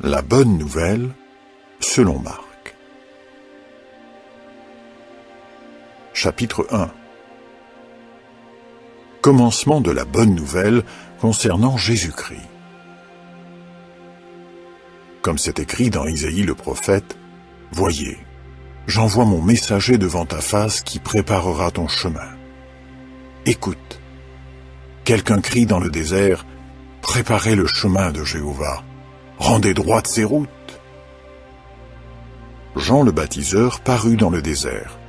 La bonne nouvelle selon Marc. Chapitre 1. Commencement de la bonne nouvelle concernant Jésus-Christ. Comme c'est écrit dans Isaïe le prophète, « Voyez, j'envoie mon messager devant ta face qui préparera ton chemin. Écoute, quelqu'un crie dans le désert, « Préparez le chemin de Jéhovah. Rendez droite ses routes. » Jean le baptiseur parut dans le désert,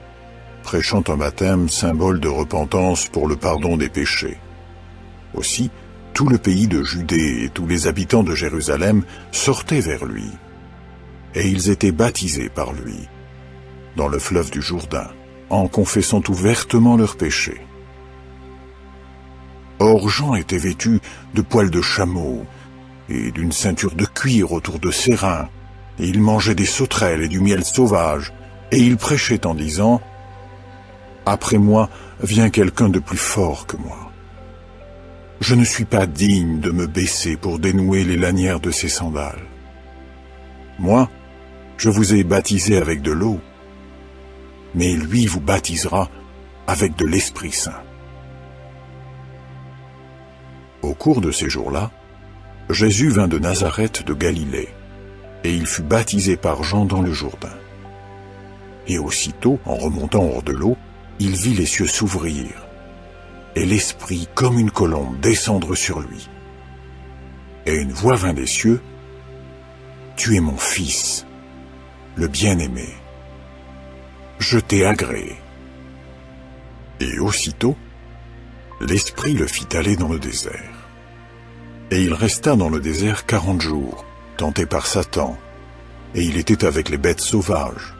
prêchant un baptême symbole de repentance pour le pardon des péchés. Aussi, tout le pays de Judée et tous les habitants de Jérusalem sortaient vers lui, et ils étaient baptisés par lui, dans le fleuve du Jourdain, en confessant ouvertement leurs péchés. Or Jean était vêtu de poils de chameau, et d'une ceinture de cuir autour de ses reins, et il mangeait des sauterelles et du miel sauvage, et il prêchait en disant « Après moi vient quelqu'un de plus fort que moi. Je ne suis pas digne de me baisser pour dénouer les lanières de ses sandales. Moi, je vous ai baptisé avec de l'eau, mais lui vous baptisera avec de l'Esprit Saint. » Au cours de ces jours-là, Jésus vint de Nazareth de Galilée, et il fut baptisé par Jean dans le Jourdain. Et aussitôt, en remontant hors de l'eau, il vit les cieux s'ouvrir, et l'Esprit, comme une colombe, descendre sur lui. Et une voix vint des cieux, « Tu es mon Fils, le bien-aimé. Je t'ai agréé. » Et aussitôt, l'Esprit le fit aller dans le désert. Et il resta dans le désert 40 jours, tenté par Satan, et il était avec les bêtes sauvages,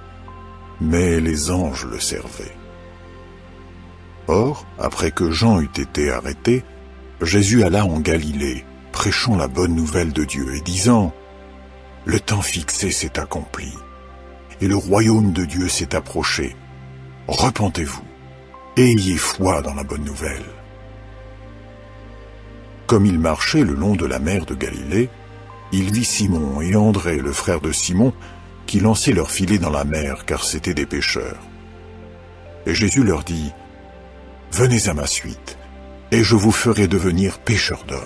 mais les anges le servaient. Or, après que Jean eut été arrêté, Jésus alla en Galilée, prêchant la bonne nouvelle de Dieu et disant « Le temps fixé s'est accompli, et le royaume de Dieu s'est approché. Repentez-vous, et ayez foi dans la bonne nouvelle. » Comme il marchait le long de la mer de Galilée, il vit Simon et André, le frère de Simon, qui lançaient leurs filets dans la mer, car c'étaient des pêcheurs. Et Jésus leur dit, « Venez à ma suite, et je vous ferai devenir pêcheurs d'hommes. »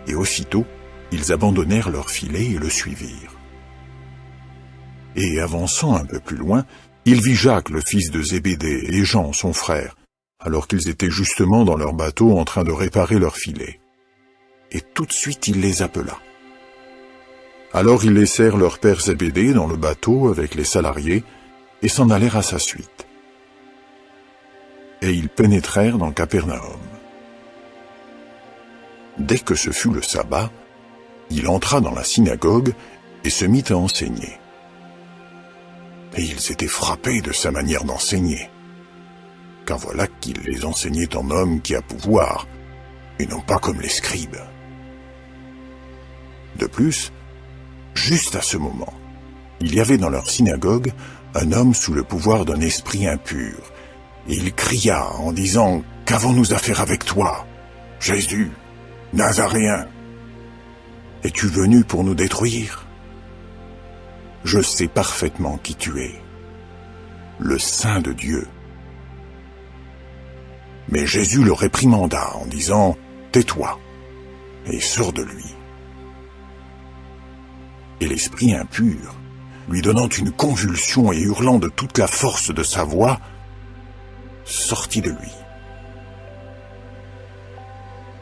Et aussitôt, ils abandonnèrent leurs filets et le suivirent. Et avançant un peu plus loin, il vit Jacques, le fils de Zébédée, et Jean, son frère, alors qu'ils étaient justement dans leur bateau en train de réparer leurs filets. Et tout de suite il les appela. Alors ils laissèrent leur père Zébédée dans le bateau avec les salariés et s'en allèrent à sa suite. Et ils pénétrèrent dans Capernaum. Dès que ce fut le sabbat, il entra dans la synagogue et se mit à enseigner. Et ils étaient frappés de sa manière d'enseigner, car voilà qu'il les enseignait en homme qui a pouvoir, et non pas comme les scribes. De plus, juste à ce moment, il y avait dans leur synagogue un homme sous le pouvoir d'un esprit impur, et il cria en disant « Qu'avons-nous à faire avec toi, Jésus, Nazaréen? Es-tu venu pour nous détruire? Je sais parfaitement qui tu es, le Saint de Dieu. » Mais Jésus le réprimanda en disant « Tais-toi et sors de lui. » Et l'esprit impur, lui donnant une convulsion et hurlant de toute la force de sa voix, sortit de lui.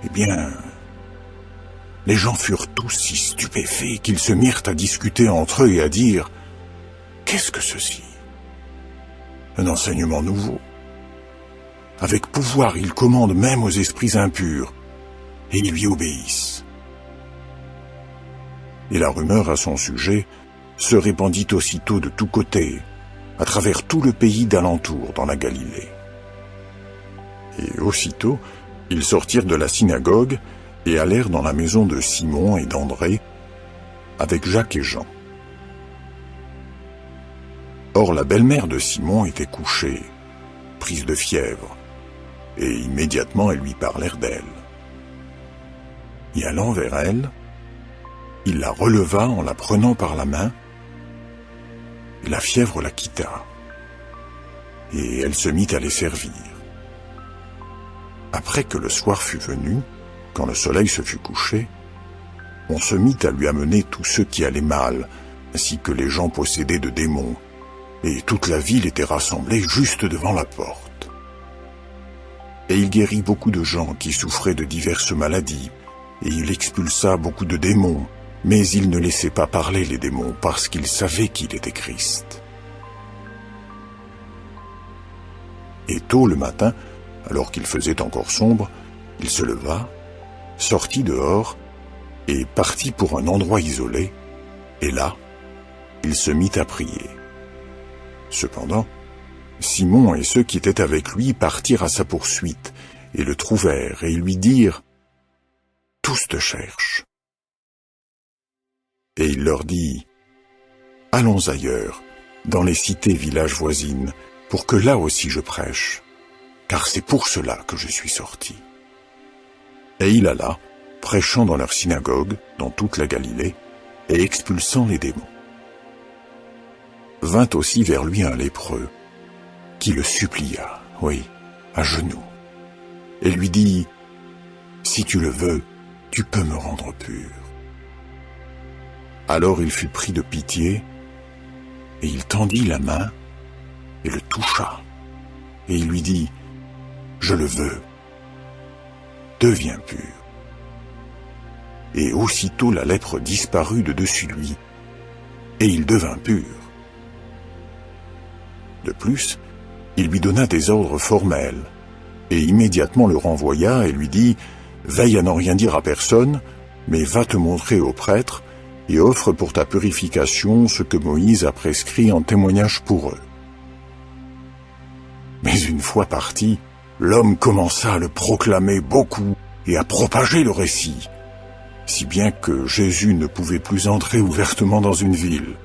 Eh bien, les gens furent tous si stupéfaits qu'ils se mirent à discuter entre eux et à dire « Qu'est-ce que ceci? Un enseignement nouveau. Avec pouvoir, il commande même aux esprits impurs, et ils lui obéissent. » Et la rumeur à son sujet se répandit aussitôt de tous côtés, à travers tout le pays d'alentour dans la Galilée. Et aussitôt, ils sortirent de la synagogue et allèrent dans la maison de Simon et d'André, avec Jacques et Jean. Or la belle-mère de Simon était couchée, prise de fièvre, et immédiatement elles lui parlèrent d'elle. Et allant vers elle, il la releva en la prenant par la main, et la fièvre la quitta, et elle se mit à les servir. Après que le soir fut venu, quand le soleil se fut couché, on se mit à lui amener tous ceux qui allaient mal, ainsi que les gens possédés de démons, et toute la ville était rassemblée juste devant la porte. Et il guérit beaucoup de gens qui souffraient de diverses maladies, et il expulsa beaucoup de démons, mais il ne laissait pas parler les démons parce qu'il savait qu'il était Christ. Et tôt le matin, alors qu'il faisait encore sombre, il se leva, sortit dehors et partit pour un endroit isolé, et là, il se mit à prier. Cependant, Simon et ceux qui étaient avec lui partirent à sa poursuite, et le trouvèrent, et lui dirent « Tous te cherchent. » Et il leur dit « Allons ailleurs, dans les cités villages voisines, pour que là aussi je prêche, car c'est pour cela que je suis sorti. » Et il alla, prêchant dans leur synagogue, dans toute la Galilée, et expulsant les démons. Vint aussi vers lui un lépreux, qui le supplia, oui, à genoux, et lui dit « Si tu le veux, tu peux me rendre pur. » Alors il fut pris de pitié, et il tendit la main, et le toucha, et il lui dit « Je le veux, deviens pur. » Et aussitôt la lèpre disparut de dessus lui, et il devint pur. De plus, il lui donna des ordres formels, et immédiatement le renvoya et lui dit « Veille à n'en rien dire à personne, mais va te montrer au prêtre, et offre pour ta purification ce que Moïse a prescrit en témoignage pour eux. » Mais une fois parti, l'homme commença à le proclamer beaucoup et à propager le récit, si bien que Jésus ne pouvait plus entrer ouvertement dans une ville,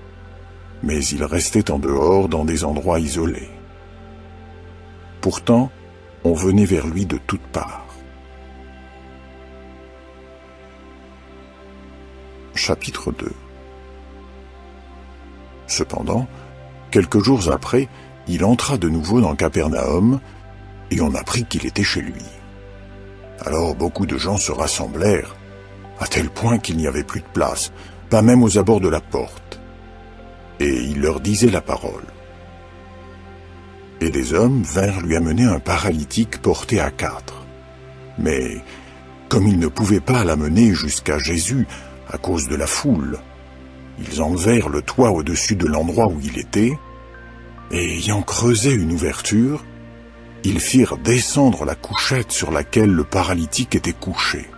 mais il restait en dehors dans des endroits isolés. Pourtant, on venait vers lui de toutes parts. Chapitre 2. Cependant, quelques jours après, il entra de nouveau dans Capernaum, et on apprit qu'il était chez lui. Alors beaucoup de gens se rassemblèrent, à tel point qu'il n'y avait plus de place, pas même aux abords de la porte. Et il leur disait la parole. Et des hommes vinrent lui amener un paralytique porté à 4. Mais, comme ils ne pouvaient pas l'amener jusqu'à Jésus à cause de la foule, ils enlevèrent le toit au-dessus de l'endroit où il était, et ayant creusé une ouverture, ils firent descendre la couchette sur laquelle le paralytique était couché.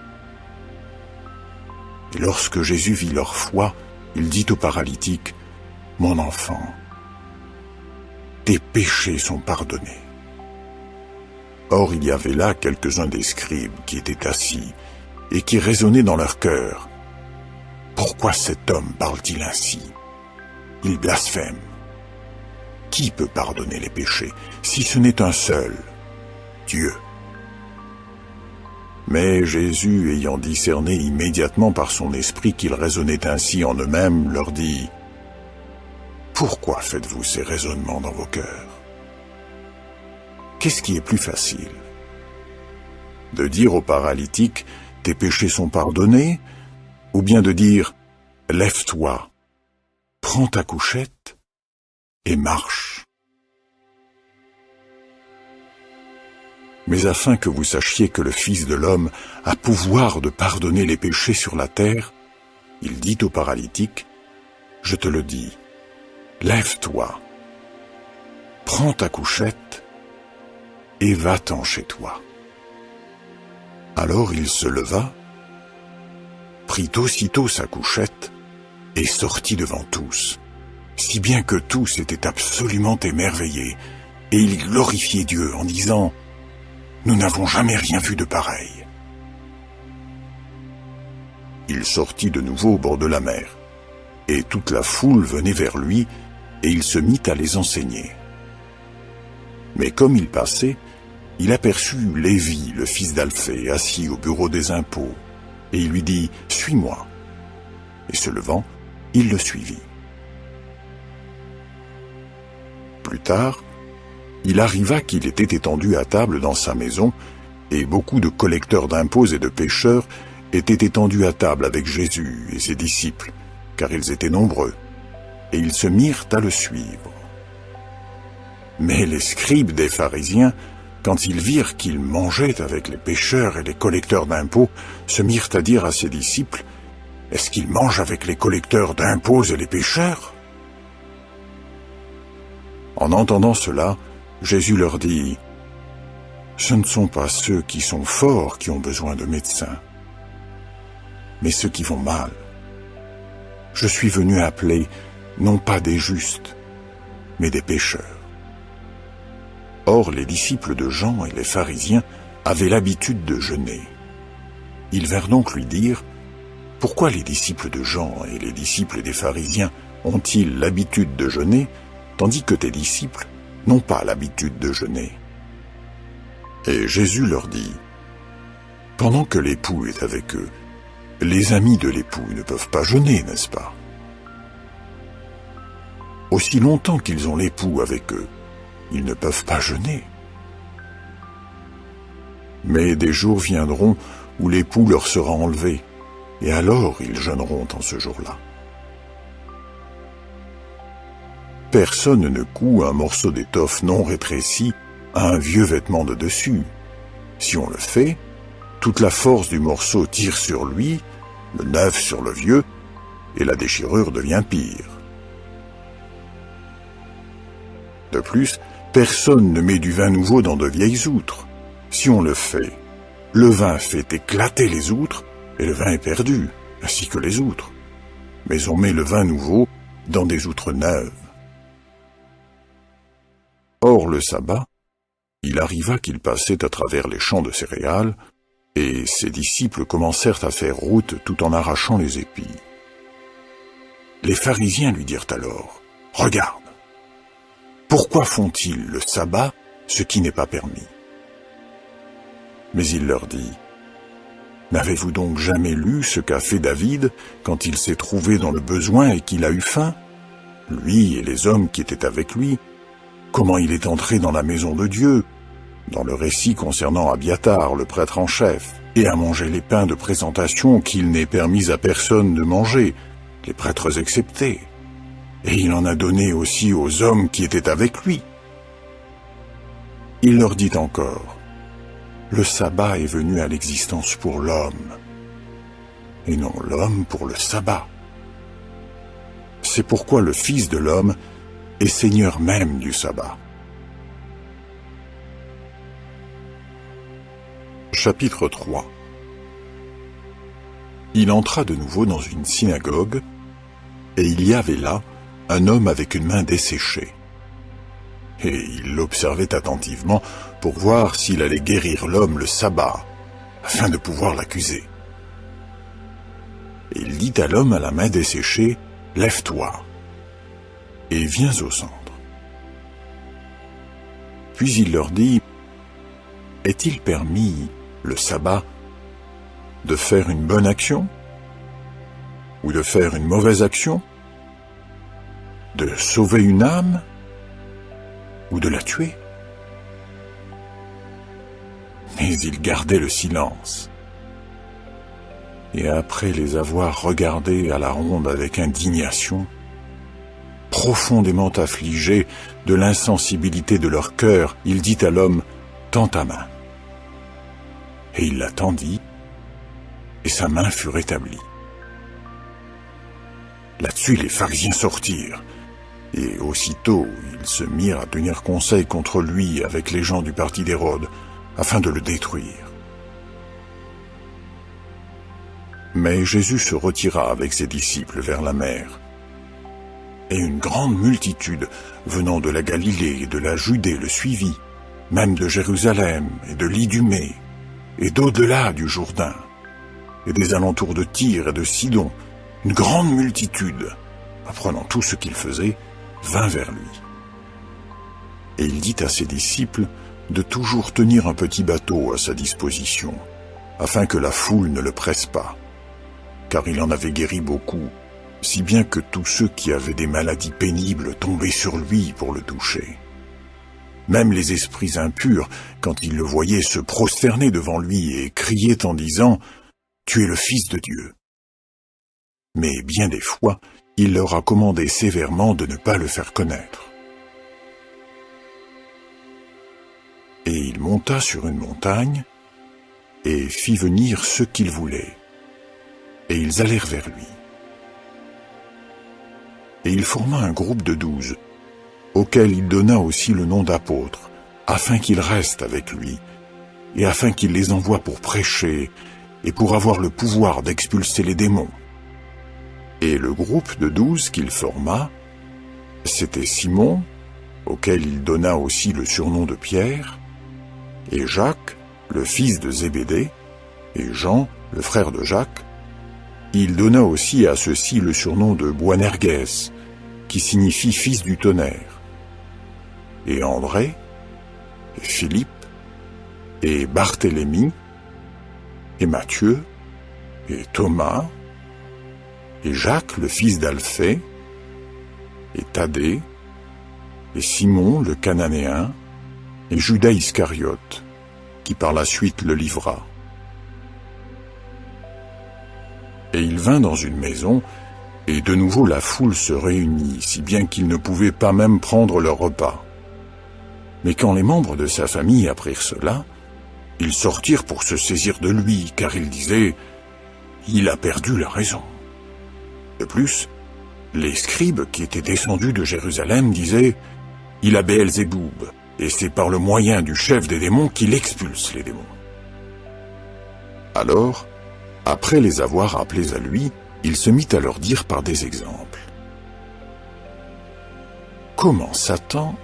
Et lorsque Jésus vit leur foi, il dit au paralytique, « Mon enfant, tes péchés sont pardonnés. » Or il y avait là quelques-uns des scribes qui étaient assis et qui raisonnaient dans leur cœur. « Pourquoi cet homme parle-t-il ainsi? Il blasphème. Qui peut pardonner les péchés, si ce n'est un seul, Dieu ?» Mais Jésus, ayant discerné immédiatement par son esprit qu'ils raisonnaient ainsi en eux-mêmes, leur dit « Pourquoi faites-vous ces raisonnements dans vos cœurs? Qu'est-ce qui est plus facile? De dire au paralytique « Tes péchés sont pardonnés » ou bien de dire « Lève-toi, prends ta couchette et marche. » Mais afin que vous sachiez que le Fils de l'homme a pouvoir de pardonner les péchés sur la terre, il dit au paralytique, « Je te le dis, lève-toi, prends ta couchette et va-t'en chez toi. » Alors il se leva, prit aussitôt sa couchette et sortit devant tous, si bien que tous étaient absolument émerveillés, et ils glorifiaient Dieu en disant « Nous n'avons jamais rien vu de pareil. » Il sortit de nouveau au bord de la mer, et toute la foule venait vers lui, et il se mit à les enseigner. Mais comme il passait, il aperçut Lévi, le fils d'Alphée, assis au bureau des impôts, et il lui dit « Suis-moi ». Et se levant, il le suivit. Plus tard, il arriva qu'il était étendu à table dans sa maison, et beaucoup de collecteurs d'impôts et de pécheurs étaient étendus à table avec Jésus et ses disciples, car ils étaient nombreux, et ils se mirent à le suivre. Mais les scribes des pharisiens, quand ils virent qu'il mangeait avec les pécheurs et les collecteurs d'impôts, se mirent à dire à ses disciples, « Est-ce qu'il mange avec les collecteurs d'impôts et les pécheurs ?» En entendant cela, Jésus leur dit, « Ce ne sont pas ceux qui sont forts qui ont besoin de médecins, mais ceux qui vont mal. Je suis venu appeler non pas des justes, mais des pécheurs. » Or, les disciples de Jean et les pharisiens avaient l'habitude de jeûner. Ils vinrent donc lui dire, « Pourquoi les disciples de Jean et les disciples des pharisiens ont-ils l'habitude de jeûner, tandis que tes disciples n'ont pas l'habitude de jeûner ?» Et Jésus leur dit, « Pendant que l'époux est avec eux, les amis de l'époux ne peuvent pas jeûner, n'est-ce pas? Aussi longtemps qu'ils ont l'époux avec eux, ils ne peuvent pas jeûner. Mais des jours viendront où l'époux leur sera enlevé, et alors ils jeûneront en ce jour-là. Personne ne coud un morceau d'étoffe non rétréci à un vieux vêtement de dessus. Si on le fait, toute la force du morceau tire sur lui, le neuf sur le vieux, et la déchirure devient pire. De plus, personne ne met du vin nouveau dans de vieilles outres. Si on le fait, le vin fait éclater les outres, et le vin est perdu, ainsi que les outres. Mais on met le vin nouveau dans des outres neuves. Or, le sabbat, il arriva qu'il passait à travers les champs de céréales, et ses disciples commencèrent à faire route tout en arrachant les épis. Les pharisiens lui dirent alors, « Regarde, pourquoi font-ils le sabbat ce qui n'est pas permis ?» Mais il leur dit, « N'avez-vous donc jamais lu ce qu'a fait David quand il s'est trouvé dans le besoin et qu'il a eu faim, lui et les hommes qui étaient avec lui, comment il est entré dans la maison de Dieu, dans le récit concernant Abiatar, le prêtre en chef, et a mangé les pains de présentation qu'il n'est permis à personne de manger, les prêtres exceptés, et il en a donné aussi aux hommes qui étaient avec lui. » Il leur dit encore, « Le sabbat est venu à l'existence pour l'homme, et non l'homme pour le sabbat. C'est pourquoi le Fils de l'homme est Seigneur même du sabbat. » Chapitre 3. Il entra de nouveau dans une synagogue, et il y avait là un homme avec une main desséchée. Et il l'observait attentivement pour voir s'il allait guérir l'homme le sabbat, afin de pouvoir l'accuser. Et il dit à l'homme à la main desséchée, « Lève-toi, et viens au centre. » Puis il leur dit, « Est-il permis, le sabbat, de faire une bonne action ou de faire une mauvaise action, de sauver une âme ou de la tuer ?» Mais il gardait le silence. Et après les avoir regardés à la ronde avec indignation, profondément affligé de l'insensibilité de leur cœur, il dit à l'homme, « Tends ta main. » Et il la tendit, et sa main fut rétablie. Là-dessus, les pharisiens sortirent, et aussitôt ils se mirent à tenir conseil contre lui avec les gens du parti d'Hérode, afin de le détruire. Mais Jésus se retira avec ses disciples vers la mer, et une grande multitude venant de la Galilée et de la Judée le suivit, même de Jérusalem et de l'Idumée, et d'au-delà du Jourdain, et des alentours de Tyr et de Sidon, une grande multitude apprenant tout ce qu'il faisait, vint vers lui. Et il dit à ses disciples de toujours tenir un petit bateau à sa disposition, afin que la foule ne le presse pas, car il en avait guéri beaucoup, si bien que tous ceux qui avaient des maladies pénibles tombaient sur lui pour le toucher. Même les esprits impurs, quand ils le voyaient, se prosternaient devant lui et criaient en disant « Tu es le Fils de Dieu ». Mais bien des fois, il leur a commandé sévèrement de ne pas le faire connaître. Et il monta sur une montagne et fit venir ceux qu'il voulait, et ils allèrent vers lui. Et il forma un groupe de 12, auquel il donna aussi le nom d'apôtres, afin qu'ils restent avec lui, et afin qu'il les envoie pour prêcher, et pour avoir le pouvoir d'expulser les démons. Et le groupe de 12 qu'il forma, c'était Simon, auquel il donna aussi le surnom de Pierre, et Jacques, le fils de Zébédée, et Jean, le frère de Jacques. Il donna aussi à ceux-ci le surnom de Boanerges, qui signifie fils du tonnerre, et André, et Philippe, et Barthélemy, et Matthieu, et Thomas, et Jacques, le fils d'Alphée, et Thaddée, et Simon, le Cananéen, et Judas Iscariote, qui par la suite le livra. Et il vint dans une maison, et de nouveau la foule se réunit, si bien qu'ils ne pouvaient pas même prendre leur repas. Mais quand les membres de sa famille apprirent cela, ils sortirent pour se saisir de lui, car ils disaient « Il a perdu la raison ». De plus, les scribes qui étaient descendus de Jérusalem disaient « Il a Béelzéboub, et c'est par le moyen du chef des démons qu'il expulse les démons. » Alors, après les avoir appelés à lui, il se mit à leur dire par des exemples. Comment Satan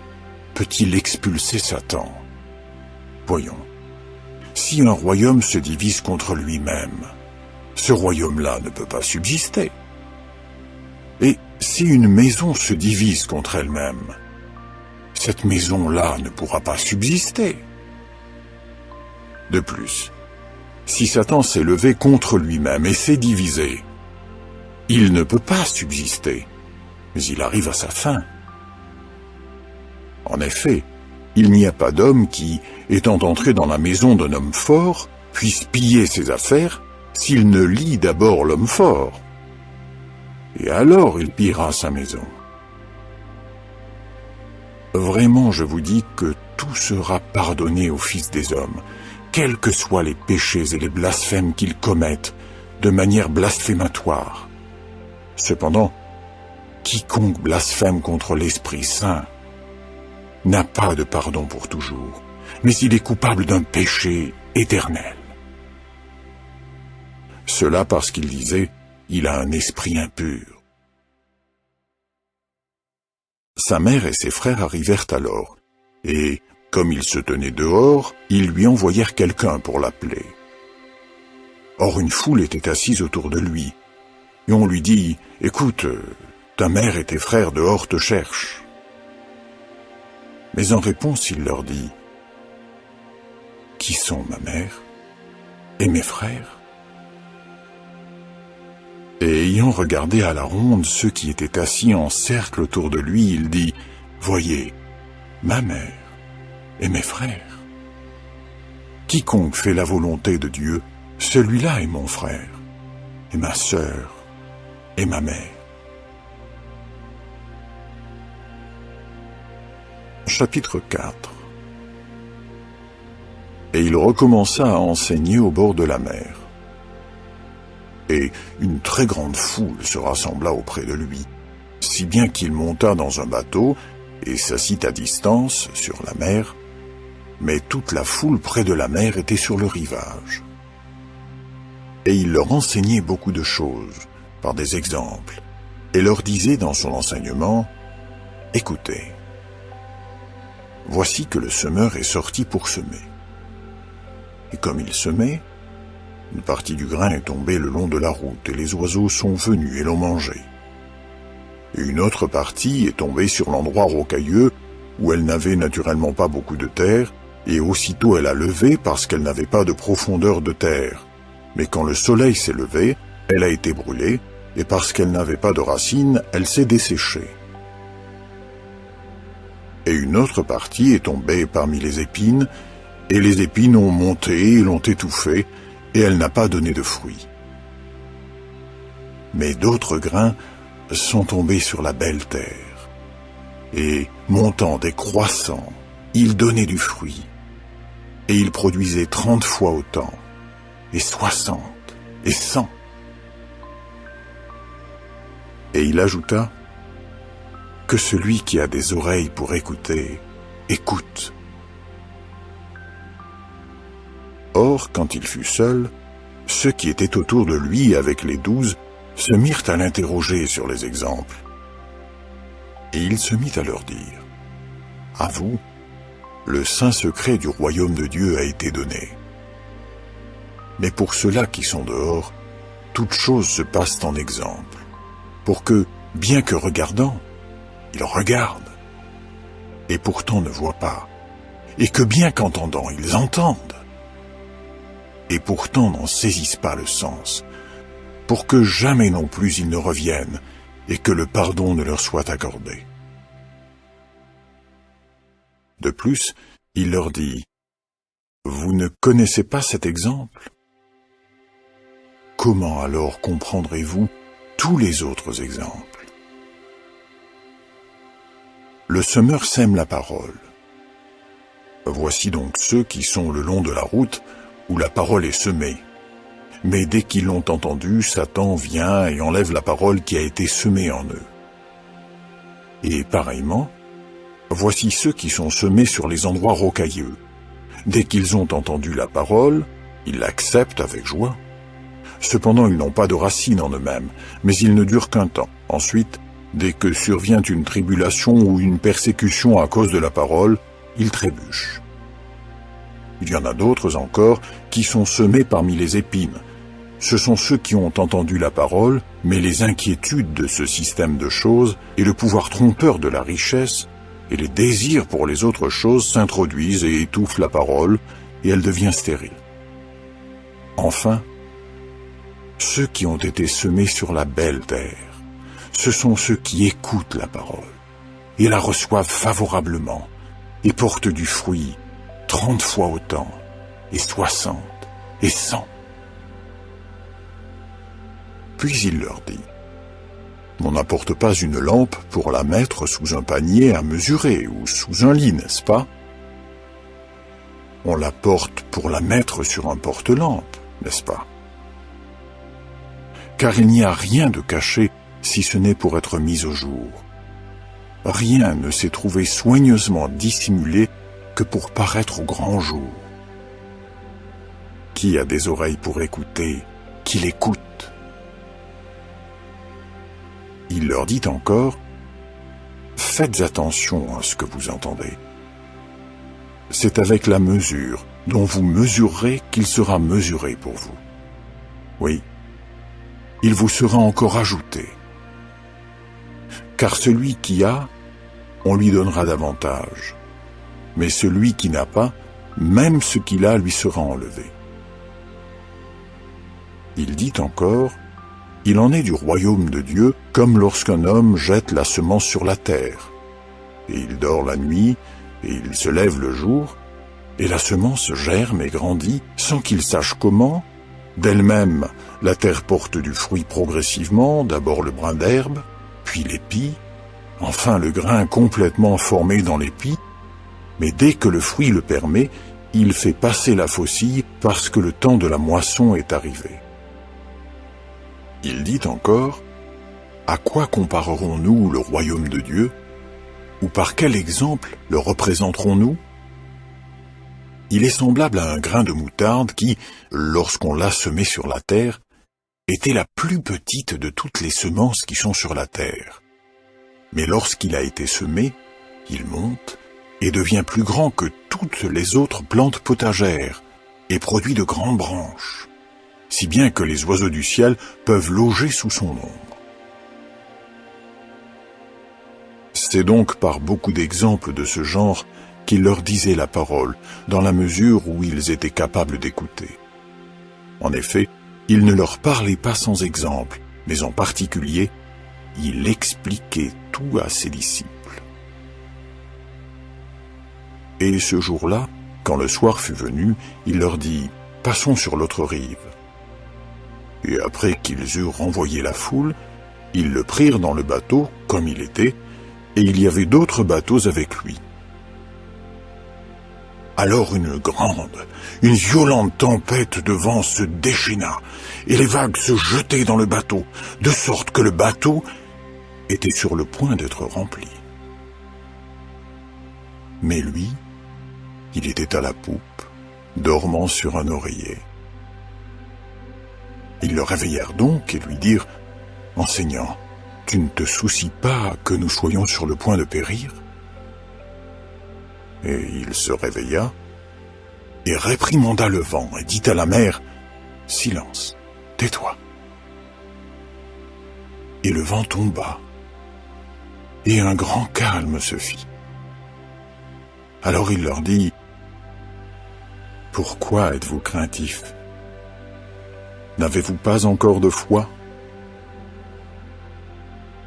peut-il expulser Satan? Voyons, si un royaume se divise contre lui-même, ce royaume-là ne peut pas subsister. Et si une maison se divise contre elle-même, cette maison-là ne pourra pas subsister. De plus, si Satan s'est levé contre lui-même et s'est divisé, il ne peut pas subsister, mais il arrive à sa fin. En effet, il n'y a pas d'homme qui, étant entré dans la maison d'un homme fort, puisse piller ses affaires s'il ne lie d'abord l'homme fort. Et alors il pillera sa maison. Vraiment, je vous dis que tout sera pardonné aux fils des hommes, quels que soient les péchés et les blasphèmes qu'ils commettent, de manière blasphématoire. Cependant, quiconque blasphème contre l'Esprit Saint n'a pas de pardon pour toujours, mais il est coupable d'un péché éternel. Cela parce qu'il disait « Il a un esprit impur ». Sa mère et ses frères arrivèrent alors, et, comme il se tenait dehors, ils lui envoyèrent quelqu'un pour l'appeler. Or une foule était assise autour de lui, et on lui dit « Écoute, ta mère et tes frères dehors te cherchent. » Mais en réponse, il leur dit « Qui sont ma mère et mes frères ?» Et ayant regardé à la ronde ceux qui étaient assis en cercle autour de lui, il dit « Voyez, ma mère et mes frères. Quiconque fait la volonté de Dieu, celui-là est mon frère, et ma sœur, et ma mère. » Chapitre 4. Et il recommença à enseigner au bord de la mer. Et une très grande foule se rassembla auprès de lui, si bien qu'il monta dans un bateau et s'assit à distance sur la mer, mais toute la foule près de la mer était sur le rivage. Et il leur enseignait beaucoup de choses, par des exemples, et leur disait dans son enseignement, « Écoutez, voici que le semeur est sorti pour semer. Et comme il semait, une partie du grain est tombée le long de la route, et les oiseaux sont venus et l'ont mangé. et une autre partie est tombée sur l'endroit rocailleux où elle n'avait naturellement pas beaucoup de terre, et aussitôt elle a levé parce qu'elle n'avait pas de profondeur de terre. Mais quand le soleil s'est levé, elle a été brûlée, et parce qu'elle n'avait pas de racines, elle s'est desséchée. Et une autre partie est tombée parmi les épines, et les épines ont monté et l'ont étouffée, et elle n'a pas donné de fruits. Mais d'autres grains sont tombés sur la belle terre, et montant et croissant, ils donnaient du fruit, et ils produisaient 30 fois autant, et 60, et 100. Et il ajouta, que celui qui a des oreilles pour écouter, écoute. Or, quand il fut seul, ceux qui étaient autour de lui avec les 12 se mirent à l'interroger sur les exemples. Et il se mit à leur dire, « À vous, le saint secret du royaume de Dieu a été donné. Mais pour ceux-là qui sont dehors, toutes choses se passent en exemple, pour que, bien que regardant, ils regardent, et pourtant ne voient pas, et que bien qu'entendant, ils entendent, et pourtant n'en saisissent pas le sens, pour que jamais non plus ils ne reviennent, et que le pardon ne leur soit accordé. » De plus, il leur dit, « Vous ne connaissez pas cet exemple? Comment alors comprendrez-vous tous les autres exemples? Le semeur sème la parole. Voici donc ceux qui sont le long de la route où la parole est semée. Mais dès qu'ils l'ont entendue, Satan vient et enlève la parole qui a été semée en eux. Et pareillement, voici ceux qui sont semés sur les endroits rocailleux. Dès qu'ils ont entendu la parole, ils l'acceptent avec joie. Cependant, ils n'ont pas de racines en eux-mêmes, mais ils ne durent qu'un temps. Ensuite, dès que survient une tribulation ou une persécution à cause de la parole, ils trébuchent. Il y en a d'autres encore qui sont semés parmi les épines. Ce sont ceux qui ont entendu la parole, mais les inquiétudes de ce système de choses et le pouvoir trompeur de la richesse et les désirs pour les autres choses s'introduisent et étouffent la parole, et elle devient stérile. Enfin, ceux qui ont été semés sur la belle terre, ce sont ceux qui écoutent la parole, et la reçoivent favorablement, et portent du fruit 30 fois autant, et 60, et 100. Puis il leur dit, « On n'apporte pas une lampe pour la mettre sous un panier à mesurer, ou sous un lit, n'est-ce pas? On la porte pour la mettre sur un porte-lampe, n'est-ce pas? Car il n'y a rien de caché si ce n'est pour être mis au jour. Rien ne s'est trouvé soigneusement dissimulé que pour paraître au grand jour. Qui a des oreilles pour écouter, qu'il écoute. » Il leur dit encore, « Faites attention à ce que vous entendez. C'est avec la mesure dont vous mesurerez qu'il sera mesuré pour vous. Oui, il vous sera encore ajouté. Car celui qui a, on lui donnera davantage. Mais celui qui n'a pas, même ce qu'il a lui sera enlevé. » Il dit encore, « Il en est du royaume de Dieu comme lorsqu'un homme jette la semence sur la terre. Et il dort la nuit, et il se lève le jour, et la semence germe et grandit sans qu'il sache comment. D'elle-même, la terre porte du fruit progressivement, d'abord le brin d'herbe, puis l'épi, enfin le grain complètement formé dans l'épi, mais dès que le fruit le permet, il fait passer la faucille parce que le temps de la moisson est arrivé. » Il dit encore, « À quoi comparerons-nous le royaume de Dieu? Ou par quel exemple le représenterons-nous? Il est semblable à un grain de moutarde qui, lorsqu'on l'a semé sur la terre, était la plus petite de toutes les semences qui sont sur la terre. Mais lorsqu'il a été semé, il monte et devient plus grand que toutes les autres plantes potagères et produit de grandes branches, si bien que les oiseaux du ciel peuvent loger sous son ombre. » C'est donc par beaucoup d'exemples de ce genre qu'il leur disait la parole, dans la mesure où ils étaient capables d'écouter. En effet, il ne leur parlait pas sans exemple, mais en particulier, il expliquait tout à ses disciples. Et ce jour-là, quand le soir fut venu, il leur dit « Passons sur l'autre rive ». Et après qu'ils eurent renvoyé la foule, ils le prirent dans le bateau, comme il était, et il y avait d'autres bateaux avec lui. Alors une violente tempête de vent se déchaîna, et les vagues se jetaient dans le bateau, de sorte que le bateau était sur le point d'être rempli. Mais lui, il était à la poupe, dormant sur un oreiller. Ils le réveillèrent donc et lui dirent « Enseignant, tu ne te soucies pas que nous soyons sur le point de périr ?» Et il se réveilla et réprimanda le vent et dit à la mer « Silence, tais-toi !» Et le vent tomba, et un grand calme se fit. Alors il leur dit « Pourquoi êtes-vous craintifs? N'avez-vous pas encore de foi ?»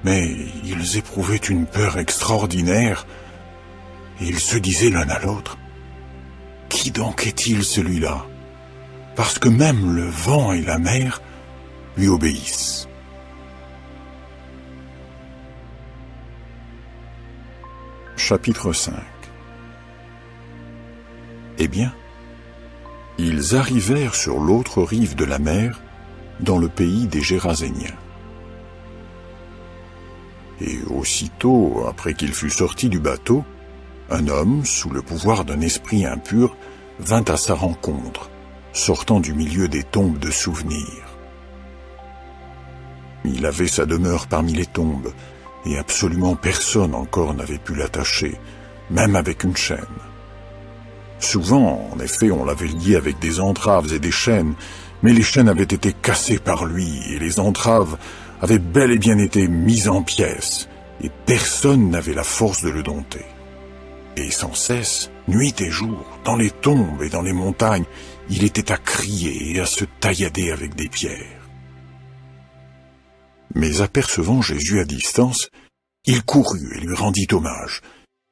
Mais ils éprouvaient une peur extraordinaire, et ils se disaient l'un à l'autre, « Qui donc est-il celui-là? Parce que même le vent et la mer lui obéissent. » Chapitre 5. Eh bien, ils arrivèrent sur l'autre rive de la mer, dans le pays des Géraséniens. Et aussitôt, après qu'il fut sorti du bateau, un homme, sous le pouvoir d'un esprit impur, vint à sa rencontre, sortant du milieu des tombes de souvenirs. Il avait sa demeure parmi les tombes, et absolument personne encore n'avait pu l'attacher, même avec une chaîne. Souvent, en effet, on l'avait lié avec des entraves et des chaînes, mais les chaînes avaient été cassées par lui, et les entraves avaient bel et bien été mises en pièces, et personne n'avait la force de le dompter. Et sans cesse, nuit et jour, dans les tombes et dans les montagnes, il était à crier et à se taillader avec des pierres. Mais apercevant Jésus à distance, il courut et lui rendit hommage,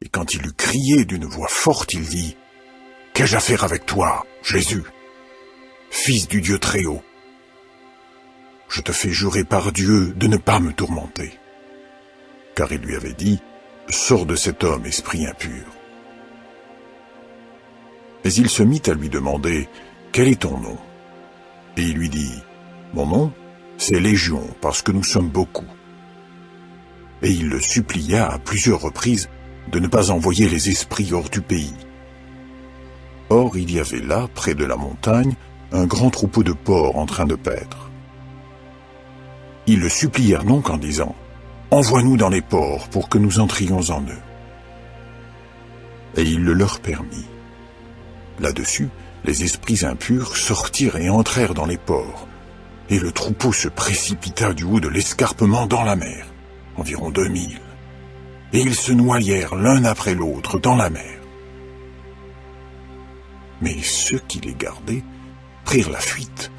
et quand il eut crié d'une voix forte, il dit « Qu'ai-je à faire avec toi, Jésus, Fils du Dieu Très-Haut? Je te fais jurer par Dieu de ne pas me tourmenter. » Car il lui avait dit « Sors de cet homme, esprit impur. » Mais il se mit à lui demander « Quel est ton nom ?» Et il lui dit « Mon nom, c'est Légion, parce que nous sommes beaucoup. » Et il le supplia à plusieurs reprises de ne pas envoyer les esprits hors du pays. Or il y avait là, près de la montagne, un grand troupeau de porcs en train de paître. Ils le supplièrent donc en disant « Envoie-nous dans les porcs pour que nous entrions en eux. » Et il le leur permit. Là-dessus, les esprits impurs sortirent et entrèrent dans les porcs, et le troupeau se précipita du haut de l'escarpement dans la mer, environ 2000, et ils se noyèrent l'un après l'autre dans la mer. Mais ceux qui les gardaient prirent la fuite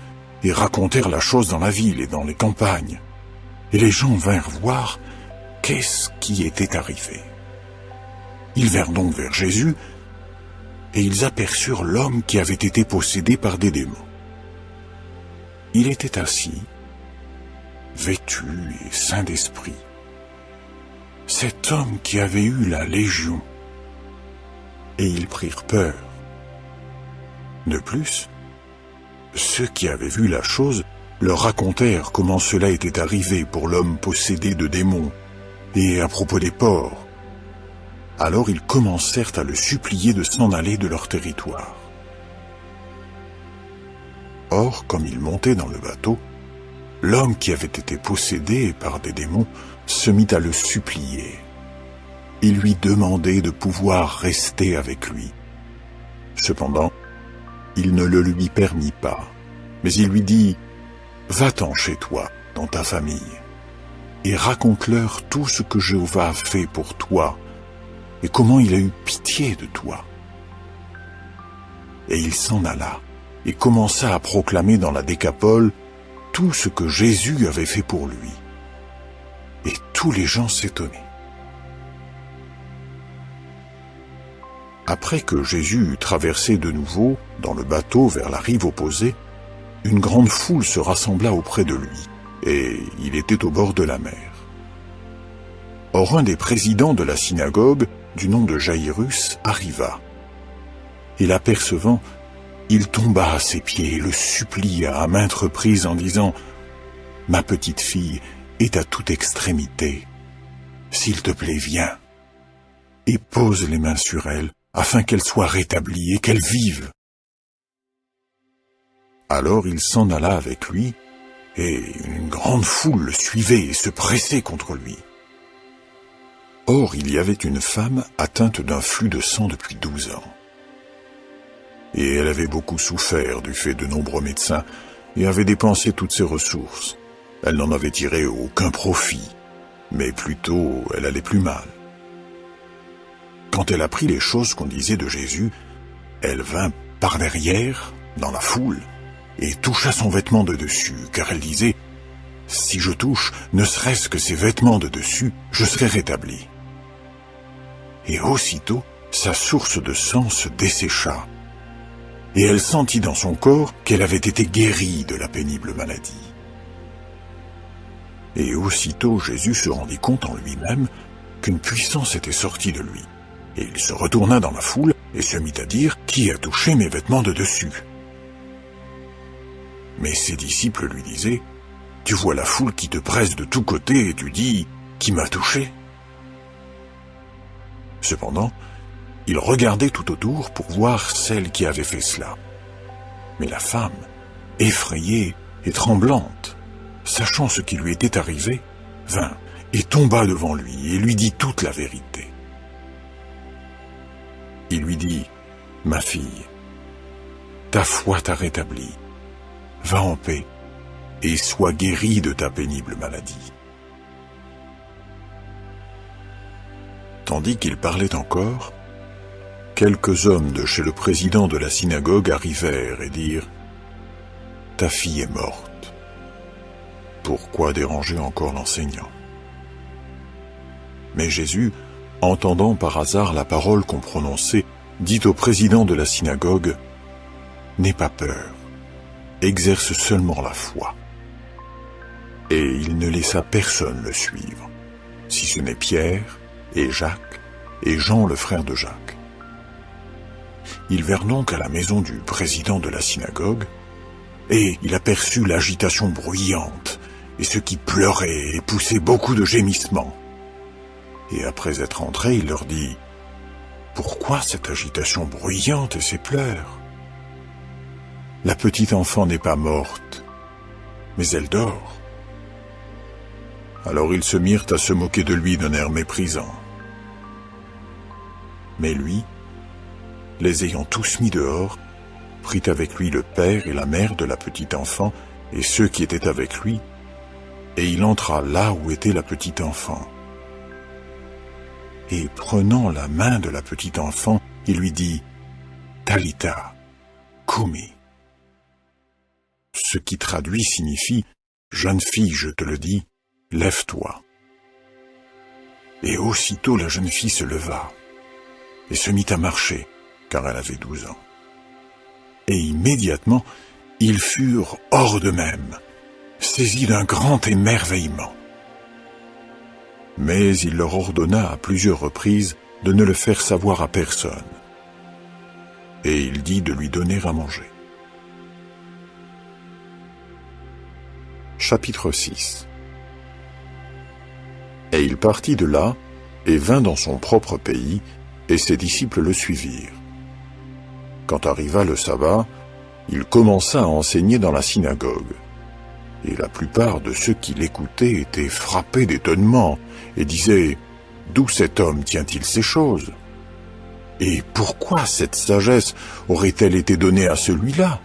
et racontèrent la chose dans la ville et dans les campagnes, et les gens vinrent voir qu'est-ce qui était arrivé. Ils vinrent donc vers Jésus, et ils aperçurent l'homme qui avait été possédé par des démons. Il était assis, vêtu et saint d'esprit. Cet homme qui avait eu la légion, et ils prirent peur. De plus, ceux qui avaient vu la chose leur racontèrent comment cela était arrivé pour l'homme possédé de démons, et à propos des porcs. Alors ils commencèrent à le supplier de s'en aller de leur territoire. Or, comme il montait dans le bateau, l'homme qui avait été possédé par des démons se mit à le supplier. Il lui demandait de pouvoir rester avec lui. Cependant, il ne le lui permit pas, mais il lui dit « Va-t'en chez toi, dans ta famille. » et raconte-leur tout ce que Jéhovah a fait pour toi et comment il a eu pitié de toi. » Et il s'en alla et commença à proclamer dans la Décapole tout ce que Jésus avait fait pour lui. Et tous les gens s'étonnaient. Après que Jésus eut traversé de nouveau, dans le bateau vers la rive opposée, une grande foule se rassembla auprès de lui, et il était au bord de la mer. Or un des présidents de la synagogue, du nom de Jaïrus, arriva. Et l'apercevant, il tomba à ses pieds et le supplia à maintes reprises en disant « Ma petite fille est à toute extrémité. S'il te plaît, viens et pose les mains sur elle, afin qu'elle soit rétablie et qu'elle vive. » Alors il s'en alla avec lui, et une grande foule le suivait et se pressait contre lui. Or il y avait une femme atteinte d'un flux de sang depuis 12 ans. Et elle avait beaucoup souffert du fait de nombreux médecins et avait dépensé toutes ses ressources. Elle n'en avait tiré aucun profit, mais plutôt elle allait plus mal. Quand elle apprit les choses qu'on disait de Jésus, elle vint par derrière, dans la foule, et toucha son vêtement de dessus, car elle disait « Si je touche, ne serait-ce que ses vêtements de dessus, je serai rétablie. » Et aussitôt, sa source de sang se dessécha, et elle sentit dans son corps qu'elle avait été guérie de la pénible maladie. Et aussitôt Jésus se rendit compte en lui-même qu'une puissance était sortie de lui. Et il se retourna dans la foule et se mit à dire « Qui a touché mes vêtements de dessus ?» Mais ses disciples lui disaient « Tu vois la foule qui te presse de tous côtés et tu dis « Qui m'a touché ?» Cependant, il regardait tout autour pour voir celle qui avait fait cela. Mais la femme, effrayée et tremblante, sachant ce qui lui était arrivé, vint et tomba devant lui et lui dit toute la vérité. Il lui dit « Ma fille, ta foi t'a rétablie. Va en paix et sois guérie de ta pénible maladie. » Tandis qu'il parlait encore, quelques hommes de chez le président de la synagogue arrivèrent et dirent « Ta fille est morte. Pourquoi déranger encore l'enseignant ?» Mais Jésus, entendant par hasard la parole qu'on prononçait, dit au président de la synagogue « N'aie pas peur, exerce seulement la foi. » Et il ne laissa personne le suivre, si ce n'est Pierre et Jacques et Jean le frère de Jacques. Ils vinrent donc à la maison du président de la synagogue, et il aperçut l'agitation bruyante, et ceux qui pleuraient et poussaient beaucoup de gémissements. Et après être entré, il leur dit « Pourquoi cette agitation bruyante et ces pleurs? La petite enfant n'est pas morte, mais elle dort. » Alors ils se mirent à se moquer de lui d'un air méprisant. Mais lui, les ayant tous mis dehors, prit avec lui le père et la mère de la petite enfant et ceux qui étaient avec lui, et il entra là où était la petite enfant. Et prenant la main de la petite enfant, il lui dit « Talitha, koumi », ce qui traduit signifie « Jeune fille, je te le dis, lève-toi ». Et aussitôt la jeune fille se leva et se mit à marcher, car elle avait 12 ans. Et immédiatement, ils furent hors d'eux-mêmes, saisis d'un grand émerveillement. Mais il leur ordonna à plusieurs reprises de ne le faire savoir à personne. Et il dit de lui donner à manger. Chapitre 6. Et il partit de là, et vint dans son propre pays, et ses disciples le suivirent. Quand arriva le sabbat, il commença à enseigner dans la synagogue. Et la plupart de ceux qui l'écoutaient étaient frappés d'étonnement, et disaient « D'où cet homme tient-il ces choses? Et pourquoi cette sagesse aurait-elle été donnée à celui-là?